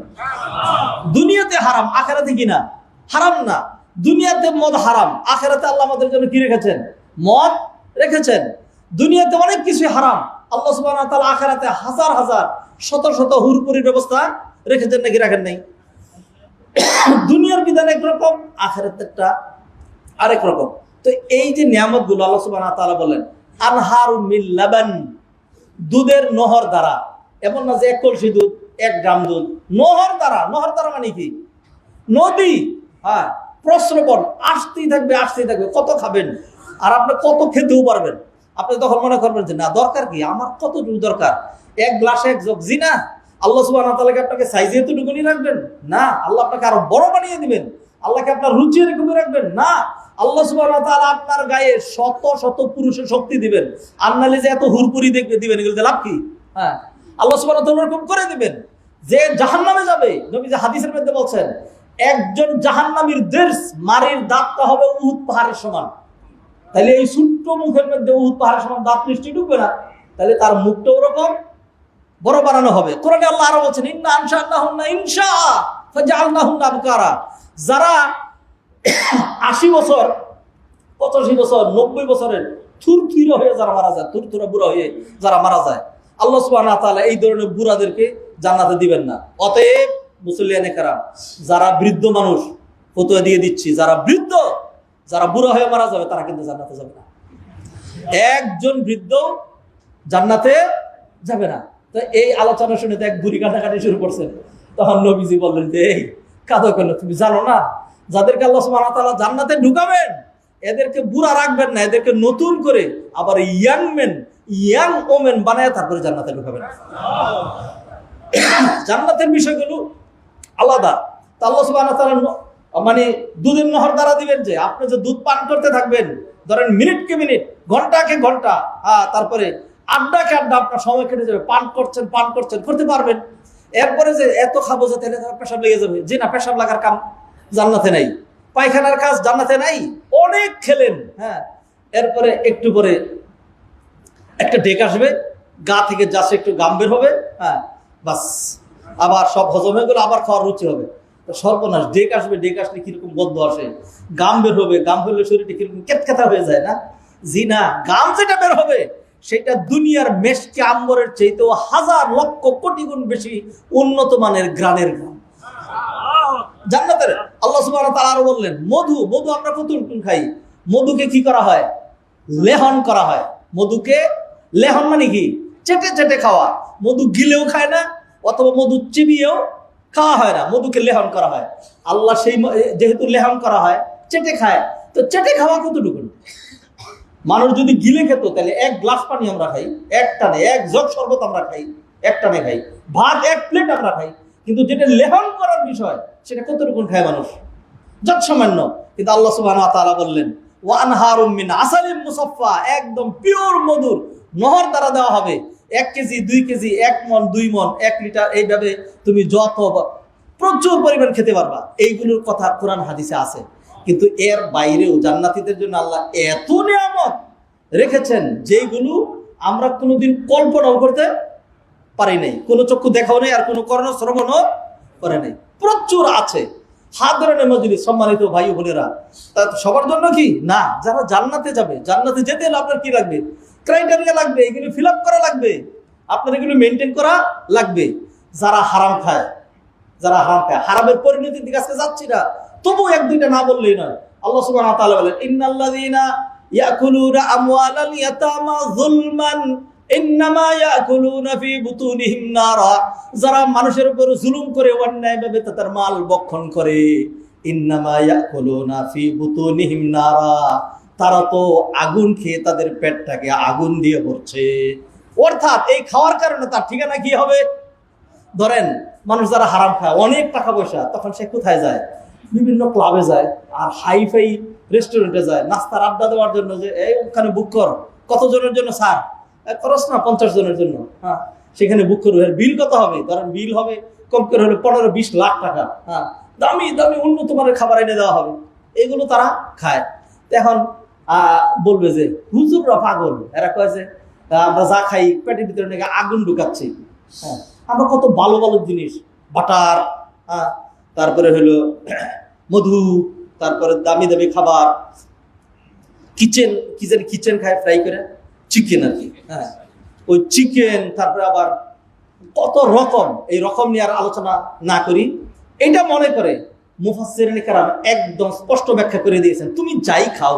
দুনিয়াতে হারাম, আখিরাতে কি না? হারাম না। দুনিয়াতে মদ হারাম, আখিরাতে আল্লাহ আমাদের জন্য কি রেখেছেন? মদ রেখেছেন। দুনিয়াতে অনেক কিছু হারাম, আল্লাহ সুবহানাহু ওয়া তাআলা আখিরাতে হাজার হাজার শত শত হুরপুরির ব্যবস্থা রেখেছেন, নাকি রাখেন নাই? দুনিয়ার বিধান একরকম, আখিরাতেরটা আরেক রকম। তো এই যে নিয়ামতগুলো আল্লাহ সুবহানাহু ওয়া তাআলা বলেন, আনহারু মিন লাবান, দুধের নহর দ্বারা। এমন না যে এক কলসি দুধ, 1 গ্রাম দুধ, নহর দ্বারা। নহর দ্বারা মানে কি? নদী। প্রস্রবণ আসতেই থাকবে, আসতেই থাকবে। কত খাবেন? আর আপনি কত খেতেও পারবেন। আপনি তখন মনে করবেন যে না, দরকার কি, আমার কতটুকু দরকার, 1 গ্লাসে 1 জগ। জি না, আল্লাহ সুবহানাহু ওয়া তাআলা আপনাকে সাইজে এতটুকুনি রাখবেন না, আল্লাহ আপনাকে আরো বড় বানিয়ে দিবেন। আল্লাহকে আপনার রুচি এরকমই রাখবেন না, আল্লাহ সুবহানাহু ওয়া তাআলা আপনার গায়ে শত শত পুরুষের শক্তি দিবেন। আন্নালে যে এত হুরপুরি দেখবে দিবেন, এগুলোতে লাভ কি? আল্লাহ সুবহানাহু ওয়া তাআলা এরকম করে দিবেন। যে জাহান্নামে যাবে, নবী যে হাদিসের মধ্যে বলছেন, একজন জাহান্নামীর দেশ মারির দাঁতটা হবে উহুদ পাহাড়ের সমান। তাহলে এই ছোট্ট মুখের মধ্যে উহুদ পাহাড়ের সমান দাঁত নিশ্চয়ই ঢুকবে না, তাহলে তার মুখটা ওরকম বড় বানানো হবে। কোরআনে আল্লাহ আরো বলছেন, ইন্না আনশানাহুন্না ইনশাআ ফাজআলনাহুন্না আবকারা। যারা 80 বছর, 85 বছর, 90 বছরের থুরথুরা হয়ে যারা মারা যায়, থুরথুরা বুড়া হয়ে যারা মারা যায়, আল্লাহ সুবহানাহু ওয়া তাআলা এই ধরনের বুড়াদেরকে জান্নাতে দিবেন না। অতএব মুসল্লিয়ানে কেরাম, যারা বৃদ্ধ মানুষ, ফতোয়া দিয়ে দিচ্ছি, যারা বৃদ্ধ, যারা বুড়া হয়ে মারা যাবে, তারা কিন্তু জান্নাতে যাবে না। একজন বৃদ্ধ জান্নাতে যাবে না। তো এই আলোচনা শুনে তো এক বুড়ি কাটাকাটি শুরু করছেন। তখন নবীজি বললেন যে, এই কাঁদো কেন? তুমি জানো না যাদেরকে আল্লাহ সুবহানাহু ওয়া তাআলা জান্নাতে ঢুকাবেন, এদেরকে বুড়া রাখবেন না, এদেরকে নতুন করে আবার ইয়াং মেন, ইয়াং ওমেন বানায় তারপরে জান্নাতে ঢুকাবেন। জান্নাতের বিষয়গুলো আলাদা। তা আল্লাহ সুবহানাহু ওয়া তাআলা মানে দুধের নহর দ্বারা দিবেন, যে আপনি যে দুধ পান করতে থাকবেন, ধরেন মিনিটকে মিনিট, ঘন্টাকে ঘন্টা, তারপরে আড্ডাকে আড্ডা, আপনার সময় কেটে যাবে, পান করছেন করতে পারবেন। এরপরে যে এত খাবো যে তাহলে পেশাব লেগে যাবে, জি না, পেশাব লাগার কাম জান্নাতে নাই, পায়খানার কাজ জান্নাতে নাই। অনেক খেলেন, এরপরে একটু পরে একটা ডেক আসবে, গা থেকে যাচ্ছে একটু গাম বের হবে, বাস আবার সব হজম হয়ে গেল, আবার খাওয়ার রুচি হবে।
সর্বনাশ, ডেক আসবে, ডেক আসলে কিরকম গন্ধ আসে, গাম বের হবে, গাম হলে শরীরটা কিরকম কেতকেতা হয়ে যায় না? জি না, গাম যেটা বের হবে সেটা দুনিয়ার মেশকে আম্বরের চাইতেও হাজার লক্ষ কোটি গুণ বেশি উন্নত মানের গ্রানের গাম জান্নাতের। আল্লাহ সুবহানাহু ওয়া তাআলা আরো বললেন, মধু, মধু আমরা কতটুকু খাই, মধুকে কি করা হয়? লেহন করা হয়। মধুকে লেহন মানে কি? চেটে চেটে খাওয়া। মধু গিলেও খায় না, অথবা মধু চিবিয়েও খাওয়া হয় না, মধুকে লেহন করা হয়। আল্লাহ সেই যেহেতু লেহন করা হয়, চেটে খায়, তো চেটে খাওয়া কতটুকু? মানুষ যদি গিলে খেত তাহলে এক গ্লাস পানি আমরা খাই এক টানে, এক জগ শরবত আমরা খাই এক টানে খাই, ভাত এক প্লেট আমরা খাই। কিন্তু যেটা লেহন করার বিষয় সেটা কতটুকু খায় মানুষ? যত সামান্য। কিন্তু আল্লাহ সুবহানাহু ওয়া তাআলা বললেন, ওয়ানহারুম মিন আসালিম মুসাফফা, একদম পিওর মধুর নহর দ্বারা দেওয়া হবে। 1 কেজি 2 কেজি 1 মণ 2 মণ 1 লিটার, এইভাবে তুমি যত প্রচুর পরিমাণ খেতে পারবা। এইগুলোর কথা কোরআন হাদিসে আছে। কিন্তু এর বাইরেও জান্নাতীদের জন্য আল্লাহ এত নিয়ামত রেখেছেন যেগুলো আমরা কোনোদিন কল্পনাও করতে পারি নাই, কোনো চক্ষু দেখাও নেই, আর কোনো কর্ণ শ্রবণও করে নাই। প্রচুর আছে। হাদরানে মজলিস, সম্মানিত ভাই বোনেরা, তা সবার জন্য কি না? যারা জান্নাতে যাবে, জান্নাতে যেতে হলে আপনার কি লাগবে? ক্রাইটেরিয়া লাগবে, এগুলো ফিল আপ করা লাগবে, আপনার এগুলো মেনটেন করা লাগবে। যারা হারাম খায়, যারা হারাম খায়, হারামের পরিণতির দিকে আজকে যাচ্ছি না, তবু 1-2টা না বললেই নয়। আল্লাহ সুবহানাহু ওয়া তাআলা বলেন, ইন্নাল্লাযীনা ইয়াকুলুনা আমওয়ালাল ইয়াতামা যুলমান ইন্নামা ইয়াকুলুনা ফি বুতুনিহিম নারা, যারা মানুষের উপর জুলুম করে, অন্যায়ভাবে তাদের মাল ভক্ষণ করে, ইন্নামা ইয়াকুলুনা ফি বুতুনিহিম নারা, তারা তো আগুন খেয়ে তাদের পেটটাকে আগুন দিয়ে ভরছে। অর্থাৎ এই খাওয়ার কারণে তার ঠিকানা কি হবে? ধরেন মানুষ যারা হারাম খায়, অনেক টাকা পয়সা, তখন সে কোথায় যায়? বিভিন্ন ক্লাবে যায়, আর হাইফাই রেস্টুরেন্টে যায় নাস্তার আড্ডা দেওয়ার জন্য, যে এই ওখানে বুক কর, কতজনের জন্য স্যার? খরচ না 50 জনের জন্য, হ্যাঁ সেখানে বুক করবে। বিল কত হবে? ধরেন বিল হবে কম করে হলে 15-20 লাখ টাকা। হ্যাঁ, দামি দামি উন্নত মানের খাবার এনে দেওয়া হবে, এগুলো তারা খায়। এখন বলবে যে হুজুররা পাগল, এরা কয় যে আমরা যা খাই পেটের ভিতরে নাকি আগুন ঢুকাচ্ছি। হ্যাঁ, আমরা কত ভালো ভালো জিনিস, বাটার, তারপরে হলো মধু, তারপরে দামি দামি খাবার, কিচেন খায় ফ্রাই করে, চিকেন আর কি। হ্যাঁ, ওই চিকেন, তারপরে আবার কত রকম। এই রকম নিয়ে আর আলোচনা না করি। এটা মনে করে মুফাসসিরিন কেরাম একদম স্পষ্ট ব্যাখ্যা করে দিয়েছেন, তুমি যাই খাও,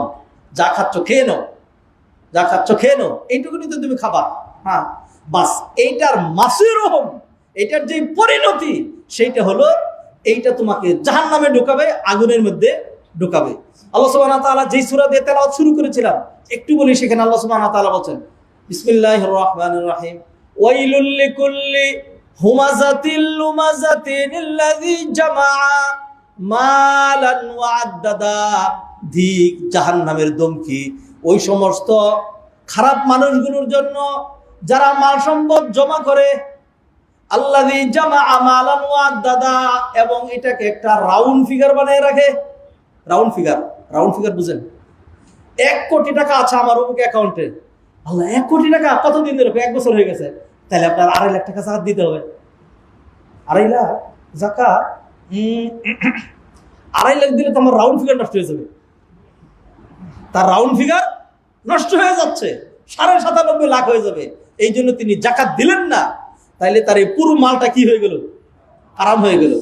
যা খাচ্ছ খেয়ে নাও, যা খাচ্ছ খেয়ে নাও, এইটুকুনি তো তুমি খাবা। হ্যাঁ, বাস এইটার মাসিরুহুম, এইটার যে পরিণতি সেইটা হলো, এইটা তোমাকে জাহান্নামে ঢুকাবে, আগুনের মধ্যে ঢুকাবে। আল্লাহ সুবহানাহু ওয়া তাআলা যেই সূরা দিয়ে তেলাওয়াত শুরু করেছিলাম, একটু বলি, সেখানে আল্লাহ সুবহানাহু ওয়া তাআলা বলেন, বিসমিল্লাহির রহমানির রহিম, ওয়াইলুল লিকুল্লি হুমাযাতিল লুমাযাতিনিল্লাযী জামাআ মালান ওয়া আদ্দাদা, ধিক, জাহান্নামের দমকি ওই সমস্ত খারাপ মানুষগুলোর জন্য যারা মাল সম্পদ জমা করে, আল্লাযী জামাআ মালান ওয়া আদ্দাদা, এবং এটাকে একটা রাউন্ড ফিগার বানিয়ে রাখে। রাউন্ড ফিগার বুঝেন? 1 কোটি টাকা আছে আমার অমুক অ্যাকাউন্টে। আল্লাহ, 1 কোটি টাকা কতদিন ধরে? 1 বছর হয়ে গেছে। তাহলে আপনার 2.5 লাখ টাকা জাকাত দিতে হবে। 2.5 লাখ জাকাত, 2.5 লাখ দিলে তো আমার রাউন্ড ফিগার নষ্ট হয়ে যাবে। তার রাউন্ড ফিগার নষ্ট হয়ে যাচ্ছে, 97.5 লাখ হয়ে যাবে। এই জন্য তিনি জাকাত দিলেন না। তাইলে তার এই পুরো মালটা কি হয়ে গেল? হারাম হয়ে গেল।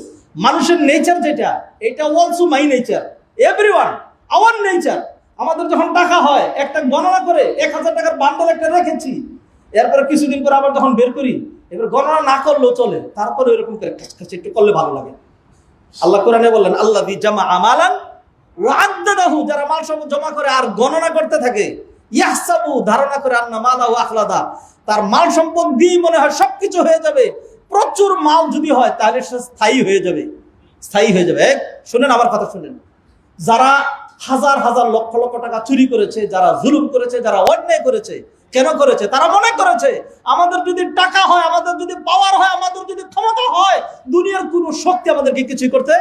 মানুষের নেচার যেটা, এটা also my nature, everyone hour nature. আমাদের যখন টাকা হয়, একটা গণনা করে 1000 টাকার বান্ডেল একটা রেখেছি, এরপরে কিছুদিন পরে আবার যখন বের করি, এবার গণনা না করলেও চলে, তারপরে এরকম করে একটু করলে ভালো লাগে। আল্লাহ কোরআনে বললেন, আল্লাযী জামাআ মালান ওয়া আদ্দাদাহু, যারা মাল সম্পদ জমা করে আর গণনা করতে থাকে, ইয়াহসাবু, ধারণা করে, আন্না মালাহু আখলাদা, তার মাল সম্পদ দিয়ে মনে হয় সবকিছু হয়ে যাবে। প্রচুর মাল যদি হয় তাহলে সে স্থায়ী হয়ে যাবে। শুনেন আমার কথা, শুনেন। যারা হাজার হাজার লক্ষ লক্ষ টাকা চুরি করেছে, যারা জুলুম করেছে, যারা অন্যায় করেছে, কেন করেছে? তারা মনে করেছে আমাদের যদি টাকা হয়, আমাদের যদি পাওয়ার হয়, আমাদের যদি ক্ষমতা হয়, দুনিয়ার কোনো শক্তি আমাদেরকে কিছুই করতে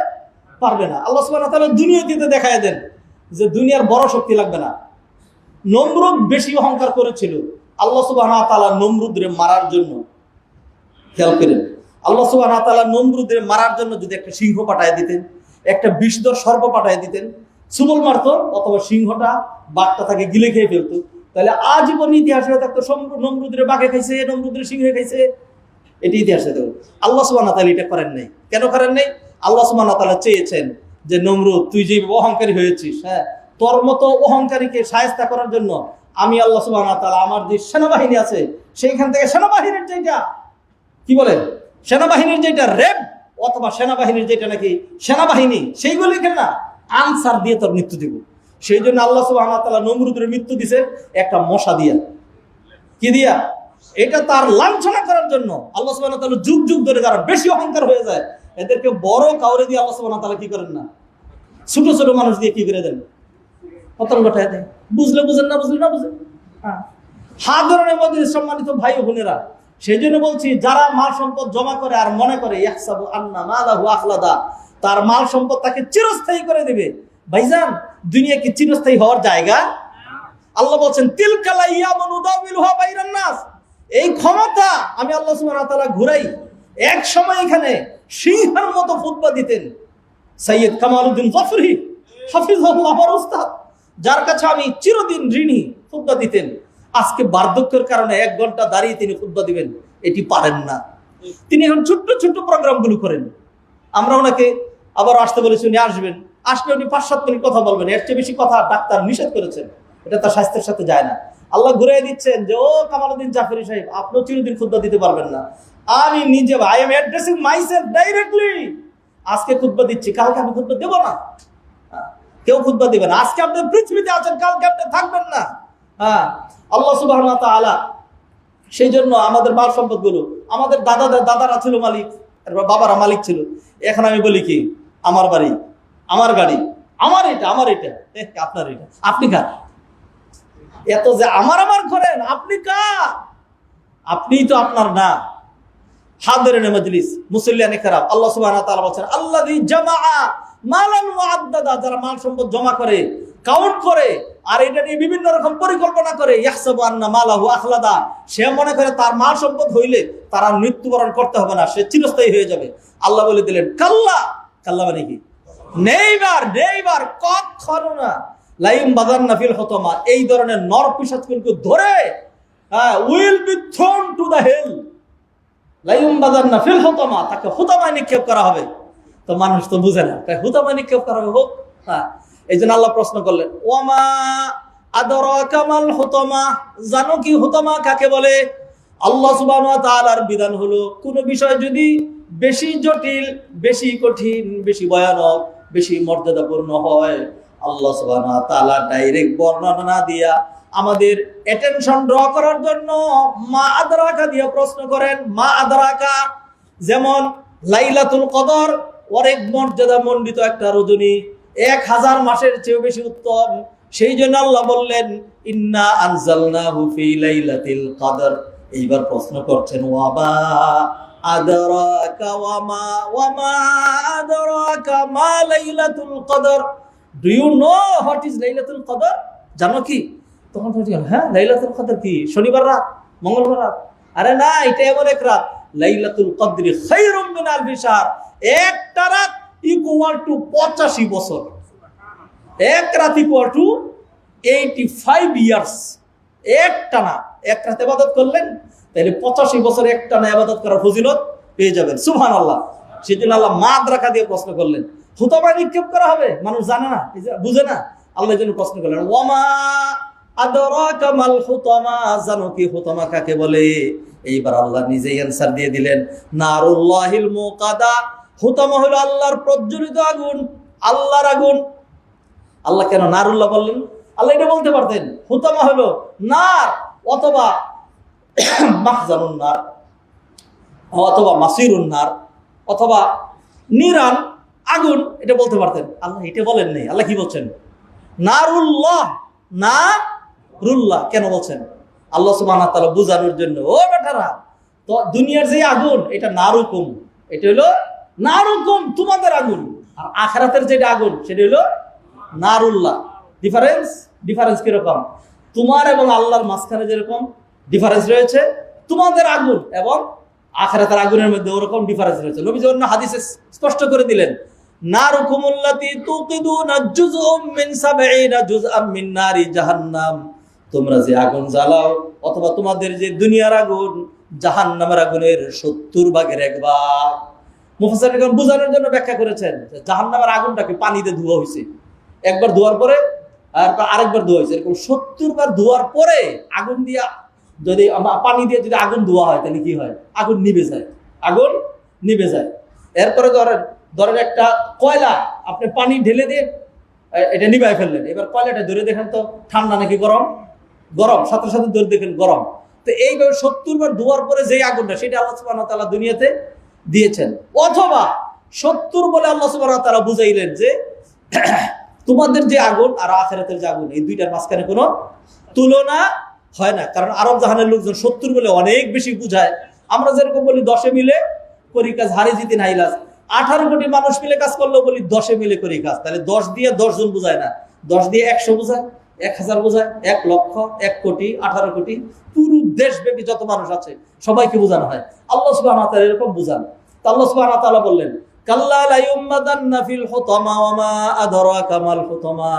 পারবে না। আল্লাহ সুবহানাহু ওয়া তাআলা দুনিয়াতে দেখায় দেন যে দুনিয়ার বড় শক্তি লাগবে না। নমরুদ বেশি অহংকার করেছিল, আল্লাহ সুবহানাহু ওয়া তাআলা নমরুদরে মারার জন্য, খেয়াল করেন, আল্লাহ সুবহানাহু ওয়া তাআলা নমরুদের মারার জন্য যদি একটা সিংহ পাঠায় দিতেন, একটা বিষধর সর্প পাঠায় দিতেন, সুবল মারতো অথবা সিংহটা বাঘটা তাকে গিলে খেয়ে ফেলতো, তাহলে আজীবন ইতিহাসে থাকতো নমরুদের বাঘে খাইছে, নমরুদের সিংহে খাইছে, এটি ইতিহাসে থাকতো। আল্লাহ সুবহানাহু ওয়া তাআলা এটা করেন নাই। কেন করেন নাই? আল্লাহ সুবহানাহু ওয়া তাআলা চেয়েছেন যে নমরুদ, তুই যে অহংকারী হয়েছিস, হ্যাঁ, তোর মতো অহংকারীকে শায়েস্তা করার জন্য আমি আল্লাহ সুবহানাহু ওয়া তাআলা আমার যে সেনাবাহিনী আছে সেইখান থেকে সেনাবাহিনীর যেটা কি বলে, সেনাবাহিনীর যেটা রেব অথবা সেনাবাহিনীর যেটা নাকি সেনাবাহিনী, সেইগুলিকে না আনসার দিয়ে তোর মৃত্যু দিব। সেই জন্য আল্লাহ সুবহানাহু ওয়া তাআলা নমরুদের মৃত্যু দিছে একটা মশা দিয়া। কি দিয়া? এটা তার লাঞ্ছনা করার জন্য। আল্লাহ সুবহানাহু ওয়া তাআলা যুগ যুগ ধরে যারা বেশি অহংকার হয়ে যায় এদেরকে বড় কাউরে দিয়ে আল্লাহ সুবহানাহু ওয়া তাআলা কি করেন না, ছোট ছোট মানুষ দিয়ে কি করে দেন, পতন ঘটায় দেয়। বুঝলে বুঝেন, না বুঝলে না বুঝেন। হাজারের মধ্যে সম্মানিত ভাই ও বোনেরা, সেই জন্য বলছি যারা মাল সম্পদ জমা করে আর মনে করে ইয়াহসাবু আন্না মালাহু আখলাদা, তার মাল সম্পদ তাকে চিরস্থায়ী করে দিবে। ভাইজান, দুনিয়া কি চিরস্থায়ী হওয়ার জায়গা? আল্লাহ বলছেন তিলকাল আইয়ামু নুদাউবিলুহা বাইনান নাস, এই ক্ষমতা আমি আল্লাহ সুবহানাহু ওয়া তাআলা ঘুরাই। এক সময় এখানে সিংহের মতো খুতবা দিতেন সৈয়দ কামালউদ্দিন জাফরি হাফিজাহুল্লাহ, আমার উস্তাদ, যার কাছে আমি চিরদিন ঋণী, খুতবা দিতেন। আজকে বার্ধক্যের কারণে 1 ঘন্টা দাঁড়িয়ে তিনি খুতবা দিবেন এটি পারেন না। তিনি এখন ছোট্ট ছোট্ট প্রোগ্রামগুলো করেন। আমরা ওনাকে আবার আসতে বলেছি, উনি আসবেন, আসলে উনি 5-7 মিনিট কথা বলবেন, এর চেয়ে বেশি কথা ডাক্তার নিষেধ করেছেন, এটা তার স্বাস্থ্যের সাথে যায় না। আল্লাহ ঘুরাই দিচ্ছেন যে ও কামালউদ্দিন জাফরি সাহেব, আপনিও চিরদিন খুতবা দিতে পারবেন না। আমি নিজে I am addressing myself directly, আজকে খুতবা দিচ্ছি, কালকে আমি খুতবা দেব না। কেউ খুতবা দিবে না। আজকে আপনি পৃথিবীতে আছেন, কালকে আপনি থাকবেন না। হ্যাঁ, আল্লাহ সুবহানাহু ওয়া তাআলা সেই জন্য আমাদের মাল সম্পদগুলো, আমাদের দাদারা ছিল মালিক, বাবারা মালিক ছিল। এখন আমি বলি কি, আমার বাড়ি, আমার গাড়ি, আমার এটা, আপনার এটা, আপনি কার? এত যে আমার করেন, আপনি কার? আপনি তো আপনার না। হাদিরিনে মজলিস, মুসল্লিয়ানে কেরাম, আল্লাহ সুবহানাহু ওয়া তাআলা বলেন আল্লাযী জামাআ মালান মুআদ্দাদা, যারা মাল সম্পদ জমা করে, কাউন্ট করে, আর এটা নিয়ে বিভিন্ন রকম পরিকল্পনা করে, ইয়াহসাবু আন্না মালাহু আখলাদা, সে মনে করে তার মাল সম্পদ হইলে তার আর মৃত্যুবরণ করতে হবে না, সে চিরস্থায়ী হয়ে যাবে। আল্লাহ বলে দিলেন কাল্লা, কাল্লা মানে কি? নেইবার, কখনো না। লাইম বাযান্না ফিল হুতামা, এই ধরনের নর পিশাচগুলোকে ধরে will be thrown to the hell. লাইম বাযান্না ফিল হুতামা, তাকে হুতামায় নিক্ষেপ করা হবে। তো মানুষ তো বুঝে না, তাই হুতামায় নিক্ষেপ করা হবে হোক। এই জন্য আল্লাহ প্রশ্ন করলেন ওয়ামা আদরাকা মাল হুতামা, জানো কি হুতামা কাকে বলে? আল্লাহ সুবহানাহু ওয়া তাআলার বিধান হলো কোন বিষয় যদি বেশি জটিল, বেশি কঠিন, বেশি ভয়ানক, বেশি মর্যাদাপূর্ণ হয়, আল্লাহ সুবহানাহু ওয়া তাআলা ডাইরেক্ট বর্ণনা না দিয়া আমাদের অ্যাটেনশন ড্র করার জন্য মা আদরাকা দিয়ে প্রশ্ন করেন। মা আদরাকা, যেমন লাইলাতুল কদর অনেক মর্যাদা মণ্ডিত একটা রজনী, 1000 মাসের চেয়েও বেশি উত্তম। সেই জন্য আল্লাহ বললেন ইন্না আনজালনাহু ফি লাইলাতিল কদর। এইবার প্রশ্ন করছেন ওয়ামা আদরাকা ওয়ামা আদরাকা মা লাইলাতুল কদর, do you know what is লাইলাতুল কদর? জানো কি? তখন হ্যাঁ, লাইলাতুল কদর কি? শনিবার রাত, মঙ্গলবার রাত? আরে না, এটা এমন এক রাত, লাইলাতুল কদরি খায়রুম মিন আলফি শাহর, একটা রাত ইকুয়াল টু 85 বছর, এক রাত ইকুয়াল টু 85 ইয়ার্স। একটা না, এক রাত ইবাদত করলেন তাহলে 85 বছর একটা না ইবাদত করার ফজিলত পেয়ে যাবেন। সুবহানাল্লাহ। সেজন্য আল্লাহ মাদ্রাকা দিয়ে প্রশ্ন করলেন, হুতামা নিক্ষেপ করা হবে, মানুষ জানে না, বুঝে না, আল্লাহ জন্য প্রশ্ন করলেন ওয়ামা আদরাকা মাল হুতামা, জানো কি হুতামা কাকে বলে? এইবার আল্লাহ নিজেই অ্যানসার দিয়ে দিলেন নারুল্লাহিল মুকাদা, হুতামা হলো আল্লাহর প্রজ্বলিত আগুন, আল্লাহর আগুন। আল্লাহ কেন নারুল্লাহ বললেন? আল্লাহ এটা বলতে পারতেন হুতামা হলো নার অথবা মাখজানুন নার অথবা মাসিরুন নার অথবা নিরান আগুন, এটা বলতে পারতেন। আল্লাহ এটা বলেন নাই। আল্লাহ কি বলছেন? নারুল্লাহ, নারুল্লাহ কেন বলছেন? আল্লাহ সুবহানাহু ওয়া তাআলা বুঝানোর জন্য, ও বেটারা, তো দুনিয়ার যে আগুন এটা নারুকুম, এটা হলো নারুকুম, তোমাদের আগুন, আর আখিরাতের যেটা আগুন সেটা হলো নারুল্লাহ। ডিফারেন্স কিরকম? তোমার এবং আল্লাহর মাঝখানে যেরকম ডিফারেন্স রয়েছে, তোমাদের আগুন এবং আখিরাতের আগুনের মধ্যে ওরকম ডিফারেন্স রয়েছে। নবীজি অন্য হাদিসে স্পষ্ট করে দিলেন, নারুকুমুল্লাতী তুকিদুনা জুজউম মিন ৭০ জুজআম মিন নারি জাহান্নাম, তোমরা যে আগুন জ্বালাও অথবা তোমাদের যে দুনিয়ার আগুন জাহান্নামের আগুনের ৭০ ভাগের ১ ভাগ। মুফাসসিরগণ বোঝানোর জন্য ব্যাখ্যা করেছেন জাহান্নামের আগুনটাকে পানিতে ধোয়া হয়েছে, একবার ধোয়ার পরে আর আরেকবার ধোয়া হয়েছে, এরকম ৭০ বার ধোয়ার পরে আগুন দিয়া যদি পানি দিয়ে যদি আগুন ধোয়া হয় তাহলে কি হয়? আগুন নিভে যায়, আগুন নিভে যায়। এরপরে ধরেন একটা কয়লা আপনি পানি ঢেলে দিয়ে এটা নিভাই ফেললেন, এবার কয়লাটা ধরে দেখেন তো ঠান্ডা নাকি গরম? গরম। সাথে সাথে ধরে দেখেন গরম। তো এইভাবে ৭০ বার ধোয়ার পরে যে আগুনটা সেটা আল্লাহ সুবহানাহু ওয়া তাআলা দুনিয়াতে দিয়েছেন। অথবা ৭০ বলে আল্লাহ সুবহানাহু ওয়া তাআলা বুঝাইলেন যে তোমাদের যে আগুন আর আখিরাতের যে আগুন এই দুইটার মাঝখানে কোনো তুলনা হয় না। কারণ আরব জাহানের লোকজন ৭০ বলে অনেক বেশি বুঝায়। আমরা যেরকম বলি ১০ মিলে করি কাজ, হারি জিতি নাইলাস। ১৮ কোটি মানুষ মিলে কাজ করলেও বলি ১০ মিলে করি কাজ। তাহলে ১০ দিয়ে ১০ জন বুঝায় না, ১০ দিয়ে ১০০ বোঝায়, ১০০০ বোঝায়, ১ লক্ষ, ১ কোটি, ১৮ কোটি, পুরো দেশব্যাপী যত মানুষ আছে সবাইকে বোঝানো হয়। আল্লাহ সুবহানাহু ওয়া তাআলা এরকম বুঝান। তো আল্লাহ সুবহানাহু ওয়া তাআলা বললেন, কাল্লা লা ইউমাদান্না ফিল হুতামা ওয়া মা আদরাকা মাল হুতামা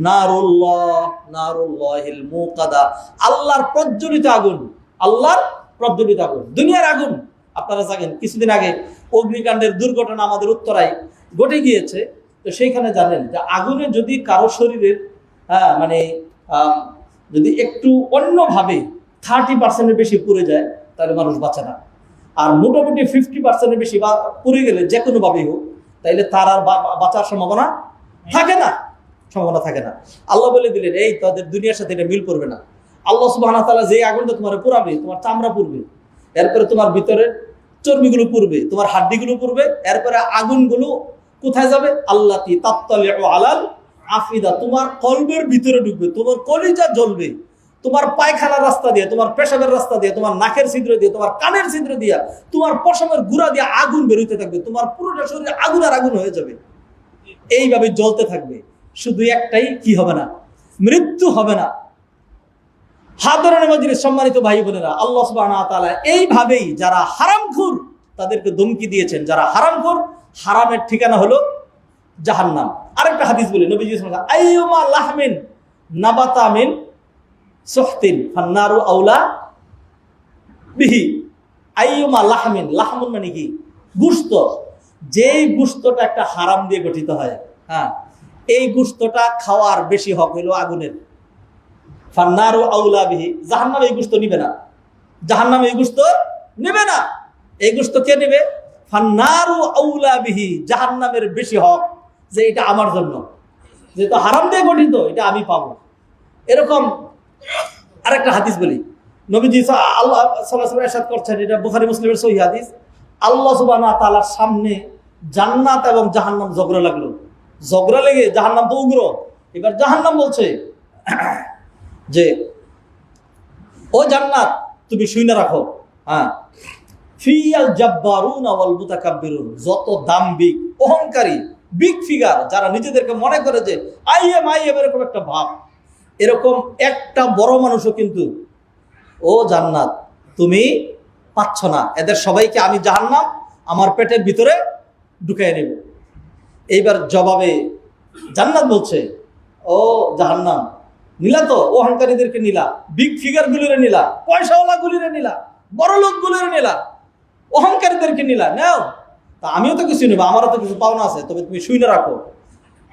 নারুল্লাহিল মুকাদা। আল্লাহর প্রজ্বলিত আগুন, আল্লাহর প্রজ্বলিত আগুন, দুনিয়ার আগুন। আপনারা জানেন কিছুদিন আগে অগ্নিকাণ্ডের দুর্ঘটনা আমাদের উত্তরায় ঘটে গিয়েছে। তো সেইখানে জানেন যে আগুনে যদি কারো শরীরের যদি একটু অন্যভাবে 30% বেশি পুড়ে যায় তাহলে মানুষ বাঁচে না। আর মোটামুটি 50% বেশি পুড়ে গেলে যে কোনো ভাবেই হোক তাইলে তার আর বাঁচার সম্ভাবনা থাকে না, সম্ভাবনা থাকে না। আল্লাহ বলে দিলেন এই তাদের দুনিয়ার সাথে এটা মিল করবে না। আল্লাহ সুবহানাহু ওয়া তাআলা যে আগুনটা তোমার পুরাবে, তোমার চামড়া পুড়বে, এরপরে তোমার ভিতরের চর্বিগুলো পুড়বে, তোমার হাড্ডিগুলো পুড়বে, এরপরে আগুনগুলো কোথায় যাবে? আল্লাতী তাত্তালিউ আলাল আফিদা, তোমার কলবের ভিতরে ঢুকবে, তোমার কলিজা জ্বলবে, তোমার পায়খানার রাস্তা দিয়ে, তোমার পেশাবের রাস্তা দিয়ে, তোমার নাকের ছিদ্র দিয়ে, তোমার কানের ছিদ্র দিয়ে, তোমার পশমের গুড়া দিয়ে আগুন বেরোতে থাকবে, তোমার পুরোটা শরীরে আগুন আর আগুন হয়ে যাবে। এইভাবে জ্বলতে থাকবে। শুধু একটাই কি হবে না? মৃত্যু হবে না। হাদরানে মজলিস সম্মানিত ভাই বোনেরা, আল্লাহ সুবহানাহু ওয়া তাআলা এইভাবেই যারা হারামখোর তাদেরকে ধমকি দিয়েছেন। যারা হারামখোর, হারামের ঠিকানা হলো জাহান্নাম। আরেকটা হাদিস বলি, নবীজি সাল্লাল্লাহু আলাইহি ওয়াসাল্লাম, আইয়ুমা লাহমিন নাবাতা মিন সুহতিন ফান্নারু আউলা বিহি। আইয়ুমা লাহমিন, লাহমুন মানে কি? গোশত। যেই গোশতটা একটা হারাম দিয়ে গঠিত হয়, হ্যাঁ, এই গোশতটা খাওয়ার বেশি হক হইল আগুনের। ফান্নারু আউলা বিহি, জাহান্নাম এই গোশত নিবে না, জাহান্নাম এই গোশত নেবে না। এই গোশত কে নেবে? ফান্নারু আউলা বিহি, জাহান্নামের বেশি হক যে এটা আমার জন্য, যেহেতু হারাম দিয়ে গঠিত এটা আমি পাবো। এরকম আরেকটা হাদিস বলি, নবীজি আল্লাহ সাল্লাল্লাহু আলাইহি ওয়াসাল্লাম ইরশাদ করছেন, এটা বুখারী মুসলিমের সহিহ হাদিস, আল্লাহ সুবহানাহু ওয়া তাআলার সামনে জান্নাত এবং জাহান্নাম ঝগড়া লাগলো। ঝগড়া লেগে জাহান্নাম তো উগ্র, এবার জাহান্নাম বলছে যে ও জান্নাত তুমি শুনে রাখো, হ্যাঁ, ফিয়াল জাব্বারুন ওয়াল মুতাকাব্বিরুন, যত দাম্ভিক অহংকারী বিগ ফিগার যারা নিজেদেরকে মনে করে যে আই এম এরকম একটা ভাব, এরকম একটা বড় মানুষও কিন্তু ও জান্নাত তুমি পাচ্ছ না। এদের সবাইকে আমি জাহান্নাম আমার পেটের ভিতরে ঢুকাই নেব। এইবার জবাবে জান্নাত বলছে, ও জাহান্নাম নিলা তো, ও অহংকারীদেরকে নিলা, বিগ ফিগার গুলিরে নিলা, পয়সাওয়ালা গুলিরে নিলা, বড় লোক গুলিরে নিলা, অহংকারীদেরকে নিলা, নাও, তা আমিও তো কিছু নেব, আমারও তো কিছু পাওনা আছে, তবে তুমি শুনে রাখো,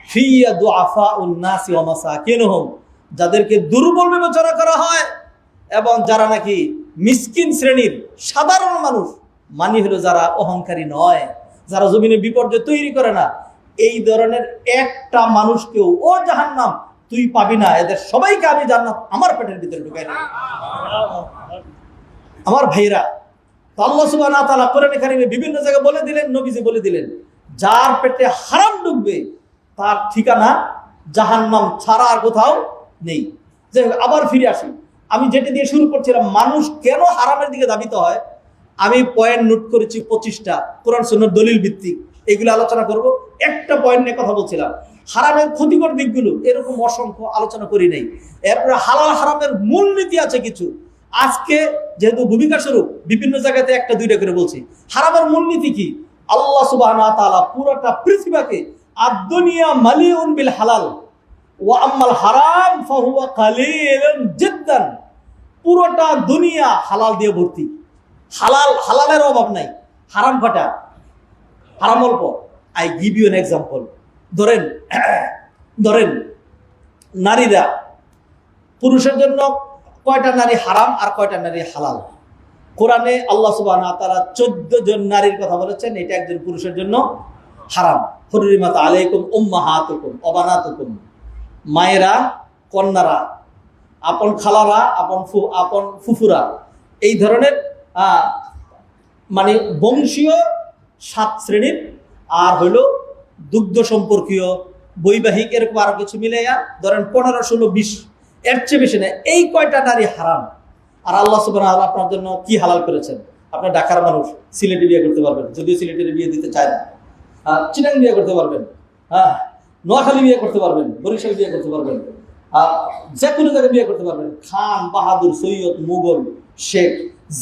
ফিয়া দুআফাউন নাসি ওয়া মাসাকিনুহুম, যাদেরকে দুর্বল বিবেচনা করা হয় এবং যারা নাকি মিসকিন শ্রেণীর সাধারণ মানুষ, মানে হলো যারা অহংকারী নয়, যারা জমিনে বিপর্যয় তৈরি করে না, এই ধরনের একটা মানুষকেও ও জাহান্নাম তুই পাবি না। এদের সবাইকে আমি জান্নাত আমার পেটের ভিতরে ঢুকাই দেব। আমার ভাইরা, আল্লাহ সুবহানাহু ওয়া তাআলা কোরআনে কারিমে বিভিন্ন জায়গায় বলে দিলেন, নবীজি বলে দিলেন, যার পেটে হারাম ঢুকবে তার ঠিকানা জাহান্নাম ছাড়া আর কোথাও নেই। যে আবার ফিরে আসি, আমি যেটা দিয়ে শুরু করছিলাম, মানুষ কেন হারামের দিকে ধাবিত হয়, আমি পয়েন্ট নোট করেছি 25টা, কোরআন সুন্নাহর দলিল ভিত্তিক, এগুলো আলোচনা করব। একটা পয়েন্ট নিয়ে কথা বলছিলাম, হারামের ক্ষতিকর দিকগুলো, এরকম অসংখ্য আলোচনা করি নাই। এরপরে হালাল হারামের মূলনীতি আছে কিছু, আজকে যেহেতু ভূমিকা স্বরূপ বিভিন্ন জায়গাতে একটা দুইটা করে বলছি, হারামের মূলনীতি কি? আল্লাহ সুবহানাহু ওয়া তাআলা পুরোটা পৃথিবীকে আদ-দুনিয়া মালিউন বিল হালাল ওয়া আম্মাল হারাম ফাহুয়া কালিলুন জিদ্দান, পুরোটা দুনিয়া হালাল দিয়ে ভর্তি। হালালের অভাব নাই, হারাম কটা? হারাম অল্প। I give U an example. ধরেন নারীরা, পুরুষের জন্য কয়টা নারী হারাম আর কয়টা নারী হালাল? কোরআনে আল্লাহ সুবহানাহু ওয়া তাআলা 14 জন নারীর কথা বলেছেন, এটা একজন পুরুষের জন্য হারাম। হুররিমাত আলাইকুম উম্মাহাতুকুম ওয়া বানাতুকুম, মায়েরা, কন্যারা, আপন খালারা, আপন ফুফুরা, এই ধরনের মানে বংশীয় 7 শ্রেণীর, আর হইল দুগ্ধ সম্পর্কীয়, বৈবাহিক, এরকম আরো কিছু মিলে ধরেন 15, 16, 20, এর চেয়ে বেশি না। এই কয়টা নারী হারাম। আর আল্লাহ সুবহানাহু ওয়া তাআলা আপনার জন্য কি হালাল করেছেন? আপনার ঢাকার মানুষ সিলেটে বিয়ে করতে পারবেন, যদিও সিলেটের বিয়ে দিতে চায় না। চিটাং বিয়ে করতে পারবেন, নোয়াখালী বিয়ে করতে পারবেন, বরিশাল বিয়ে করতে পারবেন, যে কোনো জায়গায় বিয়ে করতে পারবেন। খান, বাহাদুর, সৈয়দ, মুঘল, শেখ,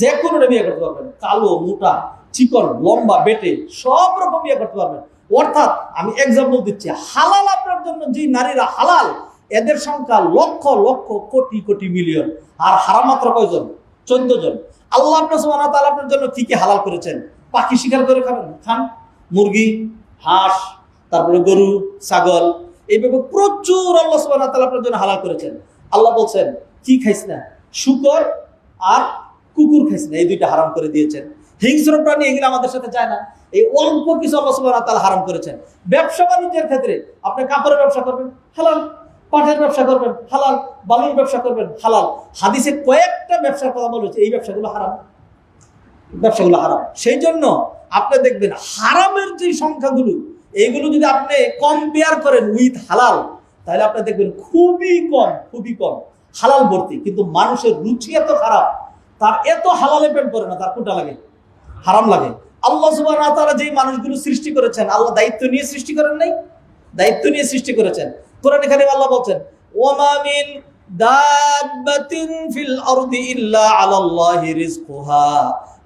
যে কোনোটা বিয়ে করতে পারবেন। কালো, মোটা, চিকন, লম্বা, বেটে, সব রকম বিয়ে করতে পারবেন। অর্থাৎ আমি এক্সাম্পল দিচ্ছি, হালাল আপনার জন্য যে নারীরা হালাল, এদের সংখ্যা লক্ষ লক্ষ, কোটি কোটি, মিলিয়ন। আর হারাম মাত্র কয়জন? 14 জন। আল্লাহ আপনার সুবহানাহু ওয়া তাআলা আপনার জন্য কি কি হালাল করেছেন? পাখি শিকার করে খান, মুরগি, হাঁস, তারপরে গরু, ছাগল, এইভাবে প্রচুর আল্লাহ সুবহানাহু ওয়া তাআলা আপনার জন্য হালাল করেছেন। আল্লাহ বলছেন কি খাইস না? শুকর আর কুকুর খাইস না, এই দুইটা হারাম করে দিয়েছেন। হিংস্র প্রাণী এগুলো আমাদের সাথে যায় না, এই অল্প কিছু আল্লাহ সুবহানাহু ওয়া তাআলা হারাম করেছেন। ব্যবসা বাণিজ্যের ক্ষেত্রে আপনি কাপড়ের ব্যবসা করবেন, হালাল। পাটের ব্যবসা করবেন, হালাল। বালুর ব্যবসা করবেন, হালাল। হাদিসে কয়েকটা ব্যবসার কথা বলেছে, এই ব্যবসাগুলো হারাম, ব্যবসাগুলো হারাম। সেই জন্য আপনি দেখবেন হারামের যে সংখ্যাগুলো, এইগুলো যদি আপনি কম্পেয়ার করেন উইথ হালাল, তাহলে আপনি দেখবেন খুবই কম হালাল ভর্তি। কিন্তু মানুষের রুচি এত খারাপ, তার এত হালালে পেট পড়ে না, তার কোনটা লাগে? হারাম লাগে। আল্লাহ সুবহানাহু ওয়া তাআলা যেই মানুষগুলো সৃষ্টি করেছেন, আল্লাহ দায়িত্ব নিয়ে সৃষ্টি করেন নাই? দায়িত্ব নিয়ে সৃষ্টি করেছেন। কোরআনে কারিমে আল্লাহ বলছেন ওয়ামা মিন দাব্বাতিন ফিল আরদি ইল্লা আলাল্লাহি রিজকুহা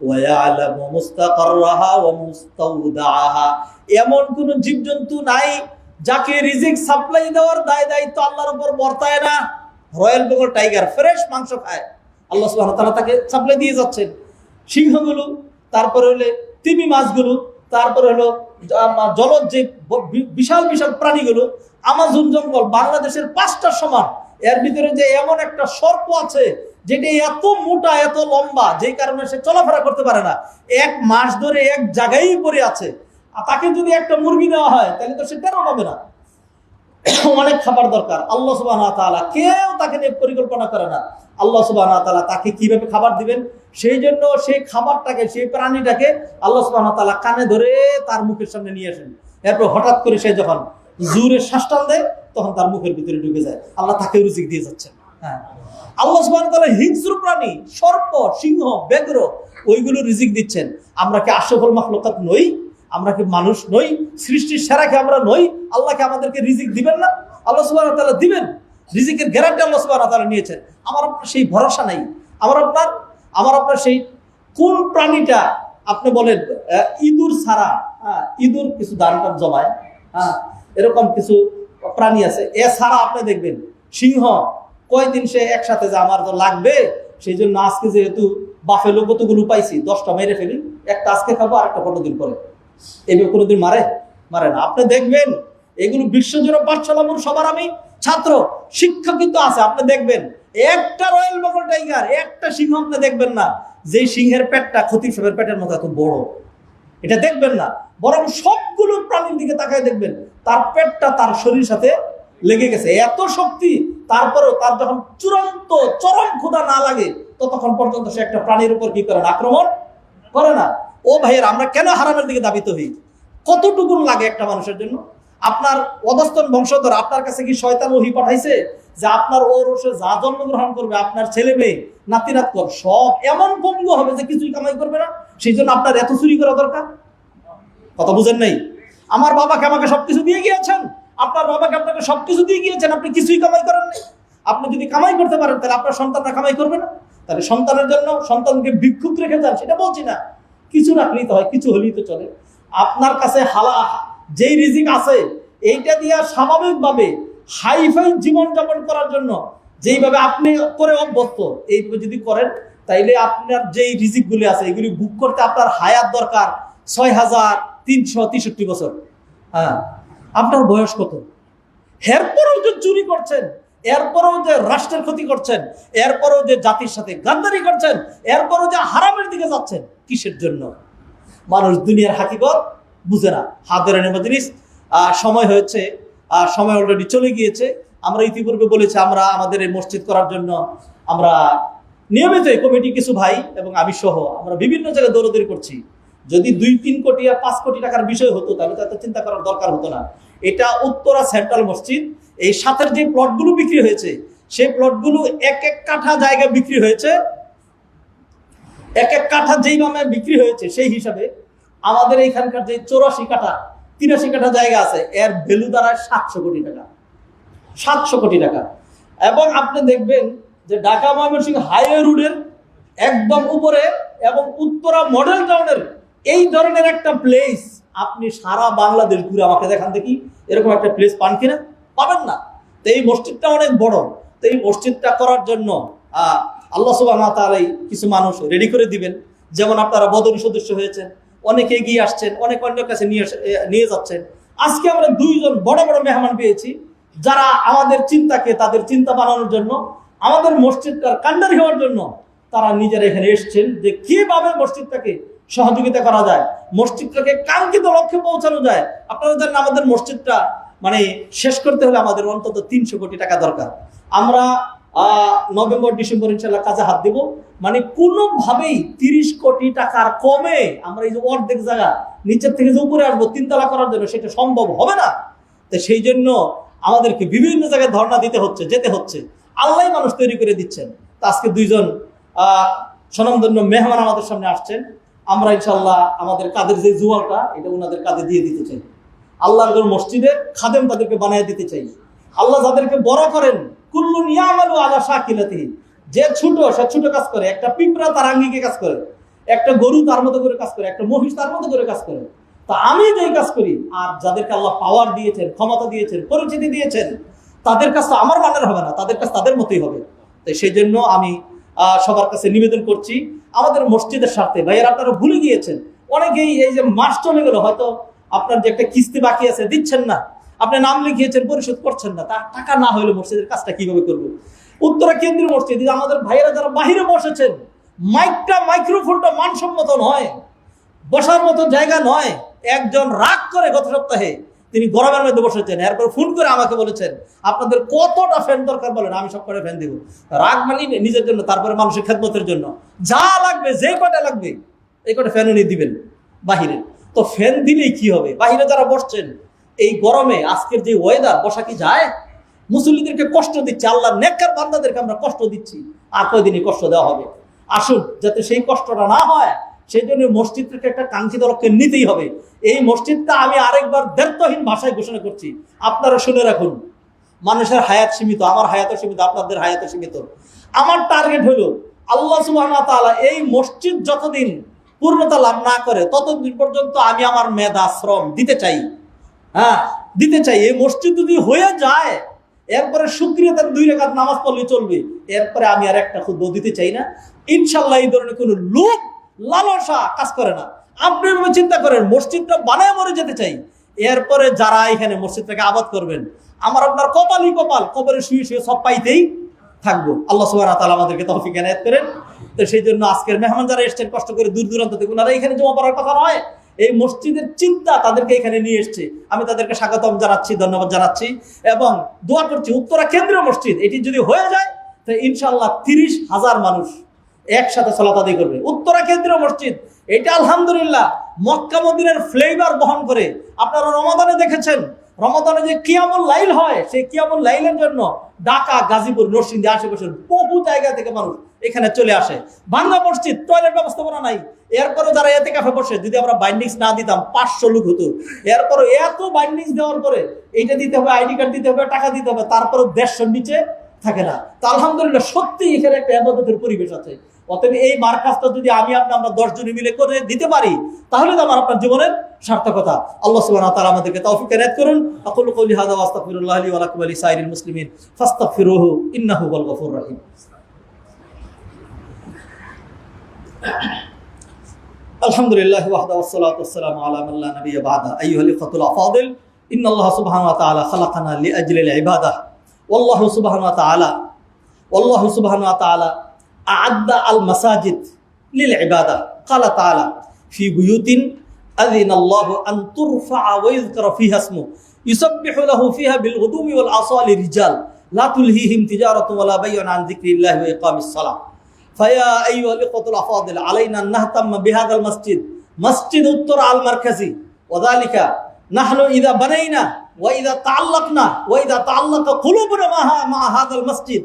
ওয়া ইয়ালামু মুস্তাকাররাহা ওয়া মুস্তাওদাআহা, এমন কোন জীবজন্তু নাই যাকে রিজিক সাপ্লাই দেওয়ার দায়িত্ব আল্লাহর উপর বর্তায় না। রয়্যাল বেঙ্গল টাইগার ফ্রেশ মাংস খায়, আল্লাহ সুবহানাহু ওয়া তাআলা তাকে সাপ্লাই দিয়ে যাচ্ছেন। সিংহগুলো, তারপরে হলে তিমি মাছগুলো, তারপরে হলো জলজ যে বিশাল বিশাল প্রাণীগুলো, আমাজন জঙ্গল বাংলাদেশের 5টা সমান, এর ভিতরে যে এমন একটা সর্প আছে যেটা এত মোটা, এত লম্বা, যেই কারণে সে চলাফেরা করতে পারে না, 1 মাস ধরে এক জায়গায় পড়ে আছে। আর তাকে যদি একটা মুরগি দেওয়া হয় তাহলে তো সে টেরও পাবে না। অনেক খাবার দরকার। আল্লাহ সুবহানাহু ওয়া তাআলা কেউ তাকে নিয়ে পরিকল্পনা করে না। আল্লাহ সুবহানাহু ওয়া তাআলা তাকে কিভাবে খাবার দিবেন, সেই জন্য সেই খাবারটাকে, সেই প্রাণীটাকে আল্লাহ সুবহানাহু ওয়া তাআলা কানে ধরে তার মুখের সামনে নিয়ে আসেন। এরপর হঠাৎ করে সে যখন জোরে শ্বাস টান দেয়, তখন তার মুখের ভিতরে ঢুকে যায়। আল্লাহ তাকে রিজিক দিয়ে যাচ্ছেন। হ্যাঁ, আল্লাহ সুবহানাহু ওয়া তাআলা হিংস্র প্রাণী, সর্প, সিংহ, ব্যাঘ্র, ওইগুলো রিজিক দিচ্ছেন। আমরা কি আশরাফুল মাখলুকাত নই? আমরা কি মানুষ নই? সৃষ্টির সেরা কি আমরা নই? আল্লাহকে আমাদেরকে রিজিক দিবেন না? আল্লাহ সুবহানাহু ওয়া তাআলা দিবেন। রিজিকের গ্যারান্টি আল্লাহ সুবহানাহু ওয়া তাআলা নিয়েছেন। আমার আপনার সেই ভরসা নাই। আমার আপনার সেই কোন প্রাণীটা আপনি বলেন ইঁদুর ছাড়া, ইঁদুর কিছু দান জমায়, এরকম কিছু প্রাণী আছে, এছাড়া আপনি দেখবেন সিংহ কয়দিন সে একসাথে যে আমার তো লাগবে, সেই জন্য আজকে যেহেতু বাফেলো কতগুলো পাইছি, 10টা মেরে ফেলি, একটা আজকে খাবো আর একটা 15 দিন পরে। এভাবে কোনোদিন মারে না। আপনি দেখবেন এগুলো বিশ্বজুড়ে পাঠশালামূল, সবার আমি ছাত্র, শিক্ষা কিন্তু আছে। আপনি দেখবেন একটা রয়্যাল বেঙ্গল টাইগার, একটা সিংহ আপনি দেখবেন না যে সিংহের পেটটা খতিব সাহেবের পেটের মতো এত বড়, এটা দেখবেন না। বরং সবগুলো প্রাণীর দিকে তাকায় দেখবেন তার পেটটা তার শরীরের সাথে লেগে গেছে, এত শক্তি। তারপরেও তার যখন চরম ক্ষুধা না লাগে, ততক্ষণ পর্যন্ত সে একটা প্রাণীর উপর কি করে না, আক্রমণ করে না। ও ভাইয়ের, আমরা কেন হারামের দিকে দাবিত হই? কতটুকুন লাগে একটা মানুষের জন্য? আপনার অধস্তন বংশধর, আপনার কাছে কি শয়তান ওহী পাঠাইছে যে আপনার ওরসে যা জন্মগ্রহণ করবে, আপনার ছেলে মেয়ে, নাতি নাতকর সব এমন পঙ্গু হবে যে কিছুই কামাই করবে না? সেই জন্য আপনার এত চুরি করা দরকার? কথা বুঝেন নাই? আমার বাবাকে আমাকে সবকিছু দিয়ে গিয়েছেন, আপনার বাবাকে আপনাকে সবকিছু দিয়ে গিয়েছেন, আপনি কিছুই কামাই করেন নাই। আপনি যদি কামাই করতে পারেন তাহলে আপনার সন্তানরা কামাই করবে না? তাহলে সন্তানের জন্য সন্তানকে ভিক্ষুক রেখে যান সেটা বলছি না, কিছু রাখলেই তো হয়, কিছু হলেই তো চলে। আপনার কাছে যেই রিজিক আছে এইটা দিয়ে স্বাভাবিকভাবে হাইফাই জীবনযাপন করার জন্য যেইভাবে আপনি করে অভ্যস্ত এইভাবে যদি করেন, তাইলে আপনার যেই রিজিকগুলি আছে এগুলি বুক করতে আপনার হায়াত দরকার 6,363 বছর। হ্যাঁ, আপনার বয়স কত? এরপরেও যে চুরি করছেন, এরপরেও যে রাষ্ট্রের ক্ষতি করছেন, এরপরেও যে জাতির সাথে গাদ্দারি করছেন, এরপরেও যে হারামের দিকে যাচ্ছেন, কিসের জন্য? মানুষ দুনিয়ার হাকিকত বুঝে না। হাতের মজলিস সময় হয়েছে, সময় অলরেডি চলে গিয়েছে। আমরা ইতিপূর্বে বলেছি আমরা আমাদের এই মসজিদ করার জন্য আমরা নিয়মিত কমিটি কিছু ভাই এবং আমি সহ আমরা বিভিন্ন জায়গায় দৌড়দৌড়ি করছি। যদি 2-3 কোটি আর 5 কোটি টাকার বিষয় হতো তাহলে তো এত চিন্তা করার দরকার হতো না। এটা উত্তরা সেন্ট্রাল মসজিদ, এই সাথের যে প্লটগুলো বিক্রি হয়েছে সেই প্লটগুলো এক এক কাঠা জায়গা বিক্রি হয়েছে, এক এক কাঠা যেই নামে বিক্রি হয়েছে সেই হিসাবে আমাদের এইখানকার যে 84 কাঠা 83 কাঠা জায়গা আছে এর ভ্যালু দাঁড়ায় 700 কোটি টাকা, 700 কোটি টাকা। এবং আপনি দেখবেন যে ঢাকা ময়মনসিংহ হাইওয়ে রোডের একদম উপরে এবং উত্তরা মডেল টাউনের এই ধরনের একটা প্লেস আপনি সারা বাংলাদেশ ঘুরে আমাকে দেখান দেখি এরকম একটা প্লেস পান কিনা? পাবেন না। তো এই মসজিদটা অনেক বড়, তো এই মসজিদটা করার জন্য আল্লাহ সুবহানাহু ওয়া তাআলা কিছু মানুষ রেডি করে দিবেন। যেমন আপনারা বদরি সদস্য হয়েছেন, অনেকে এগিয়ে আসছেন, অনেক অন্যের কাছে নিয়ে যাচ্ছেন। আজকে আমরা 2 জন বড় বড় মেহমান পেয়েছি যারা আমাদের চিন্তাকে তাদের চিন্তা বানানোর জন্য, আমাদের মসজিদটার কান্ডারি হওয়ার জন্য তারা নিজেরা এখানে এসছেন যে কিভাবে মসজিদটাকে সহযোগিতা করা যায়, মসজিদটাকে কাঙ্ক্ষিত লক্ষ্যে পৌঁছানো যায়। আপনারা জানেন আমাদের মসজিদটা মানে শেষ করতে হলে আমাদের অন্তত 300 কোটি টাকা দরকার। আমরা নভেম্বর ডিসেম্বর ইনশাল্লাহ কাজে হাত দিব। মানে কোনোভাবেই 30 কোটি টাকার কমে আমরা এই যে অর্ধেক জায়গা নিচের থেকে যে উপরে আসবো 3 তলা করার জন্য সেটা সম্ভব হবে না। তো সেই জন্য আমাদেরকে বিভিন্ন জায়গায় ধর্ণা দিতে হচ্ছে, যেতে হচ্ছে। আল্লাহ মানুষ তৈরি করে দিচ্ছেন। তা আজকে 2 জন স্বনামধন্য মেহমান আমাদের সামনে আসছেন। আমরা ইনশাল্লাহ আমাদের কাদের যে জুয়ালটা এটা ওনাদের কাঁধে দিয়ে দিতে চাই। আল্লাহর মসজিদের খাদেম তাদেরকে বানিয়ে দিতে চাই। আল্লাহ যাদেরকে বড় করেন কুল্লুন ইয়ামালু আলা শাকিলাতিহি, যে ছোট সে ছোট কাজ করে, একটা পিঁপড়া তার আঙ্গিকে কাজ করে, একটা গরু তার মতো করে কাজ করে, একটা মহিষ তার মতো করে কাজ করে। তা আমি যে কাজ করি আর যাদেরকে আল্লাহ পাওয়ার দিয়েছেন, ক্ষমতা দিয়েছেন, পরিচিতি দিয়েছেন, তাদের কাজ তো আমার মানের হবে না, তাদের কাজ তাদের মতোই হবে। তাই সেই জন্য আমি সবার কাছে নিবেদন করছি আমাদের মসজিদের সাথে ভাইয়ের আপনারা ভুলে গিয়েছেন। অনেকেই এই যে মাস চলে গেল, হয়তো আপনার যে একটা কিস্তি বাকি আছে দিচ্ছেন না, আপনি নাম লিখিয়েছেন পরিশোধ করছেন না, তার টাকা না হলে মসজিদের কাজটা কিভাবে করবো? উত্তরা কেন্দ্রীয় মসজিদ, আমাদের ভাইয়েরা যারা বাহিরে বসেছেন, মাইক্রোফোনটা মানসম্মত নয়, বসার মতো জায়গা নয়। একজন রাগ করে গত সপ্তাহে তিনি গরমের মধ্যে বসেছেন, এরপর ফোন করে আমাকে বলেছেন আপনাদের কতটা ফ্যান দরকার বলেন, আমি সব করে ফ্যান দিব। রাগ মানি নিজের জন্য, তারপরে মানুষের খেদমতের জন্য যা লাগবে, যে কটা লাগবে এই কটা ফ্যান উনি দিবেন বাহিরে। তো ফ্যান দিলেই কি হবে? বাহিরে যারা বসছেন এই গরমে, আজকের যে ওয়েদার, বসা কি যায়? মুসল্লিদেরকে কষ্ট দিচ্ছে, আল্লাহর নেককার বান্দাদেরকে আমরা কষ্ট দিচ্ছি, আর কয়দিনই কষ্ট দেওয়া হবে। আসুন যাতে সেই কষ্টটা না হয়, সেই জন্য মসজিদটাকে একটা কাঙ্ক্ষিত লক্ষ্যে নিতেই হবে। এই মসজিদটা আমি আরেকবার দ্ব্যর্থহীন ভাষায় ঘোষণা করছি, আপনারা শুনে রাখুন। মানুষের হায়াত সীমিত, আমার হায়াতও সীমিত, আপনাদের হায়াতও সীমিত। আমার টার্গেট হলো আল্লাহ সুবহানাহু ওয়া তাআলা এই মসজিদ যতদিন পূর্ণতা লাভ না করে ততদিন পর্যন্ত আমি আমার মেধা শ্রম দিতে চাই। হ্যাঁ, দিতে চাই। এই মসজিদ যদি হয়ে যায় এরপরে শুকরিয়া তার 2 রাকাত নামাজ পড়লে চলবে, এরপরে আমি আর একটা খুতবা দিতে চাই না। ইনশাআল্লাহ এই ধরনের কোনো লোভ লালসা কাজ করে না। আপনি এভাবে চিন্তা করেন মসজিদটা বানায় মরে যেতে চাই, এরপরে যারা এখানে মসজিদটাকে আবাদ করবেন আমার আপনার কপালই কপাল, কবরে শুয়ে শুয়ে সব পাইতেই থাকবো। আল্লাহ সুবহানাহু ওয়া তাআলা আমাদেরকে তৌফিক এনায়েত করেন। তো সেই জন্য আজকের মেহমান যারা এসেছেন কষ্ট করে দূর দূরান্ত থেকে, ওনারা এখানে জমা পড়ার কথা নয়, এই মসজিদের চিন্তা তাদেরকে এখানে নিয়ে এসছে। আমি তাদেরকে স্বাগতম জানাচ্ছি, ধন্যবাদ জানাচ্ছি এবং দোয়া করছি উত্তরা কেন্দ্রীয় মসজিদ এটি যদি হয়ে যায় তো ইনশাআল্লাহ 30,000 মানুষ একসাথে সালাত আদায় করবে। উত্তরা কেন্দ্রীয় মসজিদ এটা আলহামদুলিল্লাহ মক্কা মদিনার ফ্লেভার বহন করে। আপনারা রমাদানে দেখেছেন, রমাদানে যে কিয়ামুল লাইল হয়, সেই কিয়ামুল লাইলের জন্য ঢাকা, গাজীপুর, নরসিংদী আশেপাশের বহু জায়গা থেকে মানুষ এখানে চলে আসে। ভাঙ্গা মসজিদ, টয়লেট ব্যবস্থাপনা নাই, এরপরে যারা এতেকাফে বসে, যদি আমরা বাইন্ডিংস না দিতাম 500 লোক হতো। এরপরে এত বাইন্ডিংস দেওয়ার পরে এইটা দিতে হবে, আইডি কার্ড দিতে হবে, টাকা দিতে হবে, তারপরে 150 নিচে থাকে না। তা আলহামদুলিল্লাহ সত্যি এখানে একটা ইবাদতের পরিবেশ আছে। অতএব এই মার্কাজটা যদি আমি আমরা 10 জন মিলে করে দিতে পারি, তাহলে তো আমার আপনার জীবনের সার্থকতা। আল্লাহ সুবহানাহু ওয়া তাআলা আমাদেরকে তৌফিক এনায়েত করুন। আকুলু কওলি হাযা ওয়া আস্তাগফিরুল্লাহ লি ওয়া লাকুম ওয়া লিসাইরিল মুসলিমিন ফাস্তাগফিরুহু ইন্নাহু হুয়াল গফুরুর রহিম। আলহামদুলিল্লাহ ওয়াহদা ওয়াসসালাতু ওয়াসসালামু আলা মান লা নাবিয়্যা বা'দা। আইয়ুহাল ইখওয়াতুল আফাদিল, ইন্নাল্লাহ সুবহানাহু ওয়া তাআলা খালাকানা লিআজলিল ইবাদাহ। ওয়াল্লাহু সুবহানাহু ওয়া তাআলা আ'আদ্দা আল মাসাজিদ লিল ইবাদাহ। ক্বালা তাআলা ফি বুয়ুতিন আযিনাল্লাহু আন তুরফা'a ওয়া ইযকারা ফিহা ইসমুহু ইউসাব্বিহু লাহু ফিহা বিল গুদুমি ওয়াল আসালি রিজাল লা তুলহিহিম তিজারাতুন ওয়া লা বাই'উন আন যিকরিল্লাহি ওয়া ইকামিস সালাহ। ফায়া আইয়ুহাল ইখওয়াতুল আফাদিল, আলাইনা আন নাহতাম্মা বিহাযাল মাসজিদ, মাসজিদ উত্তর আল মারকাজি। ওয়াযালিকা নাহনু ইযা বানাইনা ওয়া ইযা তাআল্লাকনা ওয়া ইযা তাআল্লাকা কুলুবুনা মা হাযাল মাসজিদ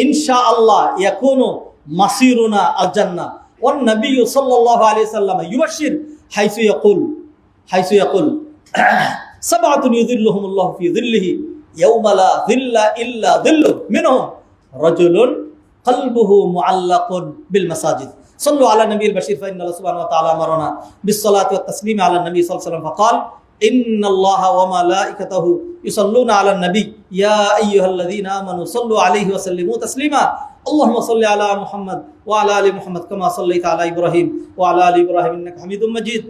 ইনশাআল্লাহ ইয়াকুনু মাসিরুনা আল জান্নাহ। ওয়ান নবিয়্যু সাল্লাল্লাহু আলাইহি ওয়াসাল্লাম ইউবাশশির হাইসু ইয়াকুল সাবআতুন ইউযিল্লুহুমুল্লাহু ফি যিল্লিহি ইয়াওমা লা যিল্লা ইল্লা যিল্লুহু মিনহুম রাজুলুন কলবুহু মুআল্লাকুন বিল মাসাজিদ। সাল্লু আলা নবিয়িল বাশির ফাইন্নাল্লাহ সুবহানাহু ওয়া তাআলা আমারানা বিসসালাতি ওয়াত তাসলিমি আলা নবী সাল্লাল্লাহু আলাইহি ওয়াসাল্লাম ফাকাল ইন্নাল্লাহা ওয়া মালাইকাতাহু ইউসাল্লুনা আলান নবী ইয়া আইয়ুহাল্লাযীনা আমানু সাল্লু আলাইহি ওয়া সাল্লিমু তাসলিমা। আল্লাহুম্মা সাল্লি আলা মুহাম্মাদ ওয়া আলা আলি মুহাম্মাদ কামা সাল্লাইতা আলা ইব্রাহিম ওয়া আলা আলি ইব্রাহিম ইন্নাকা হামিদুম মাজিদ।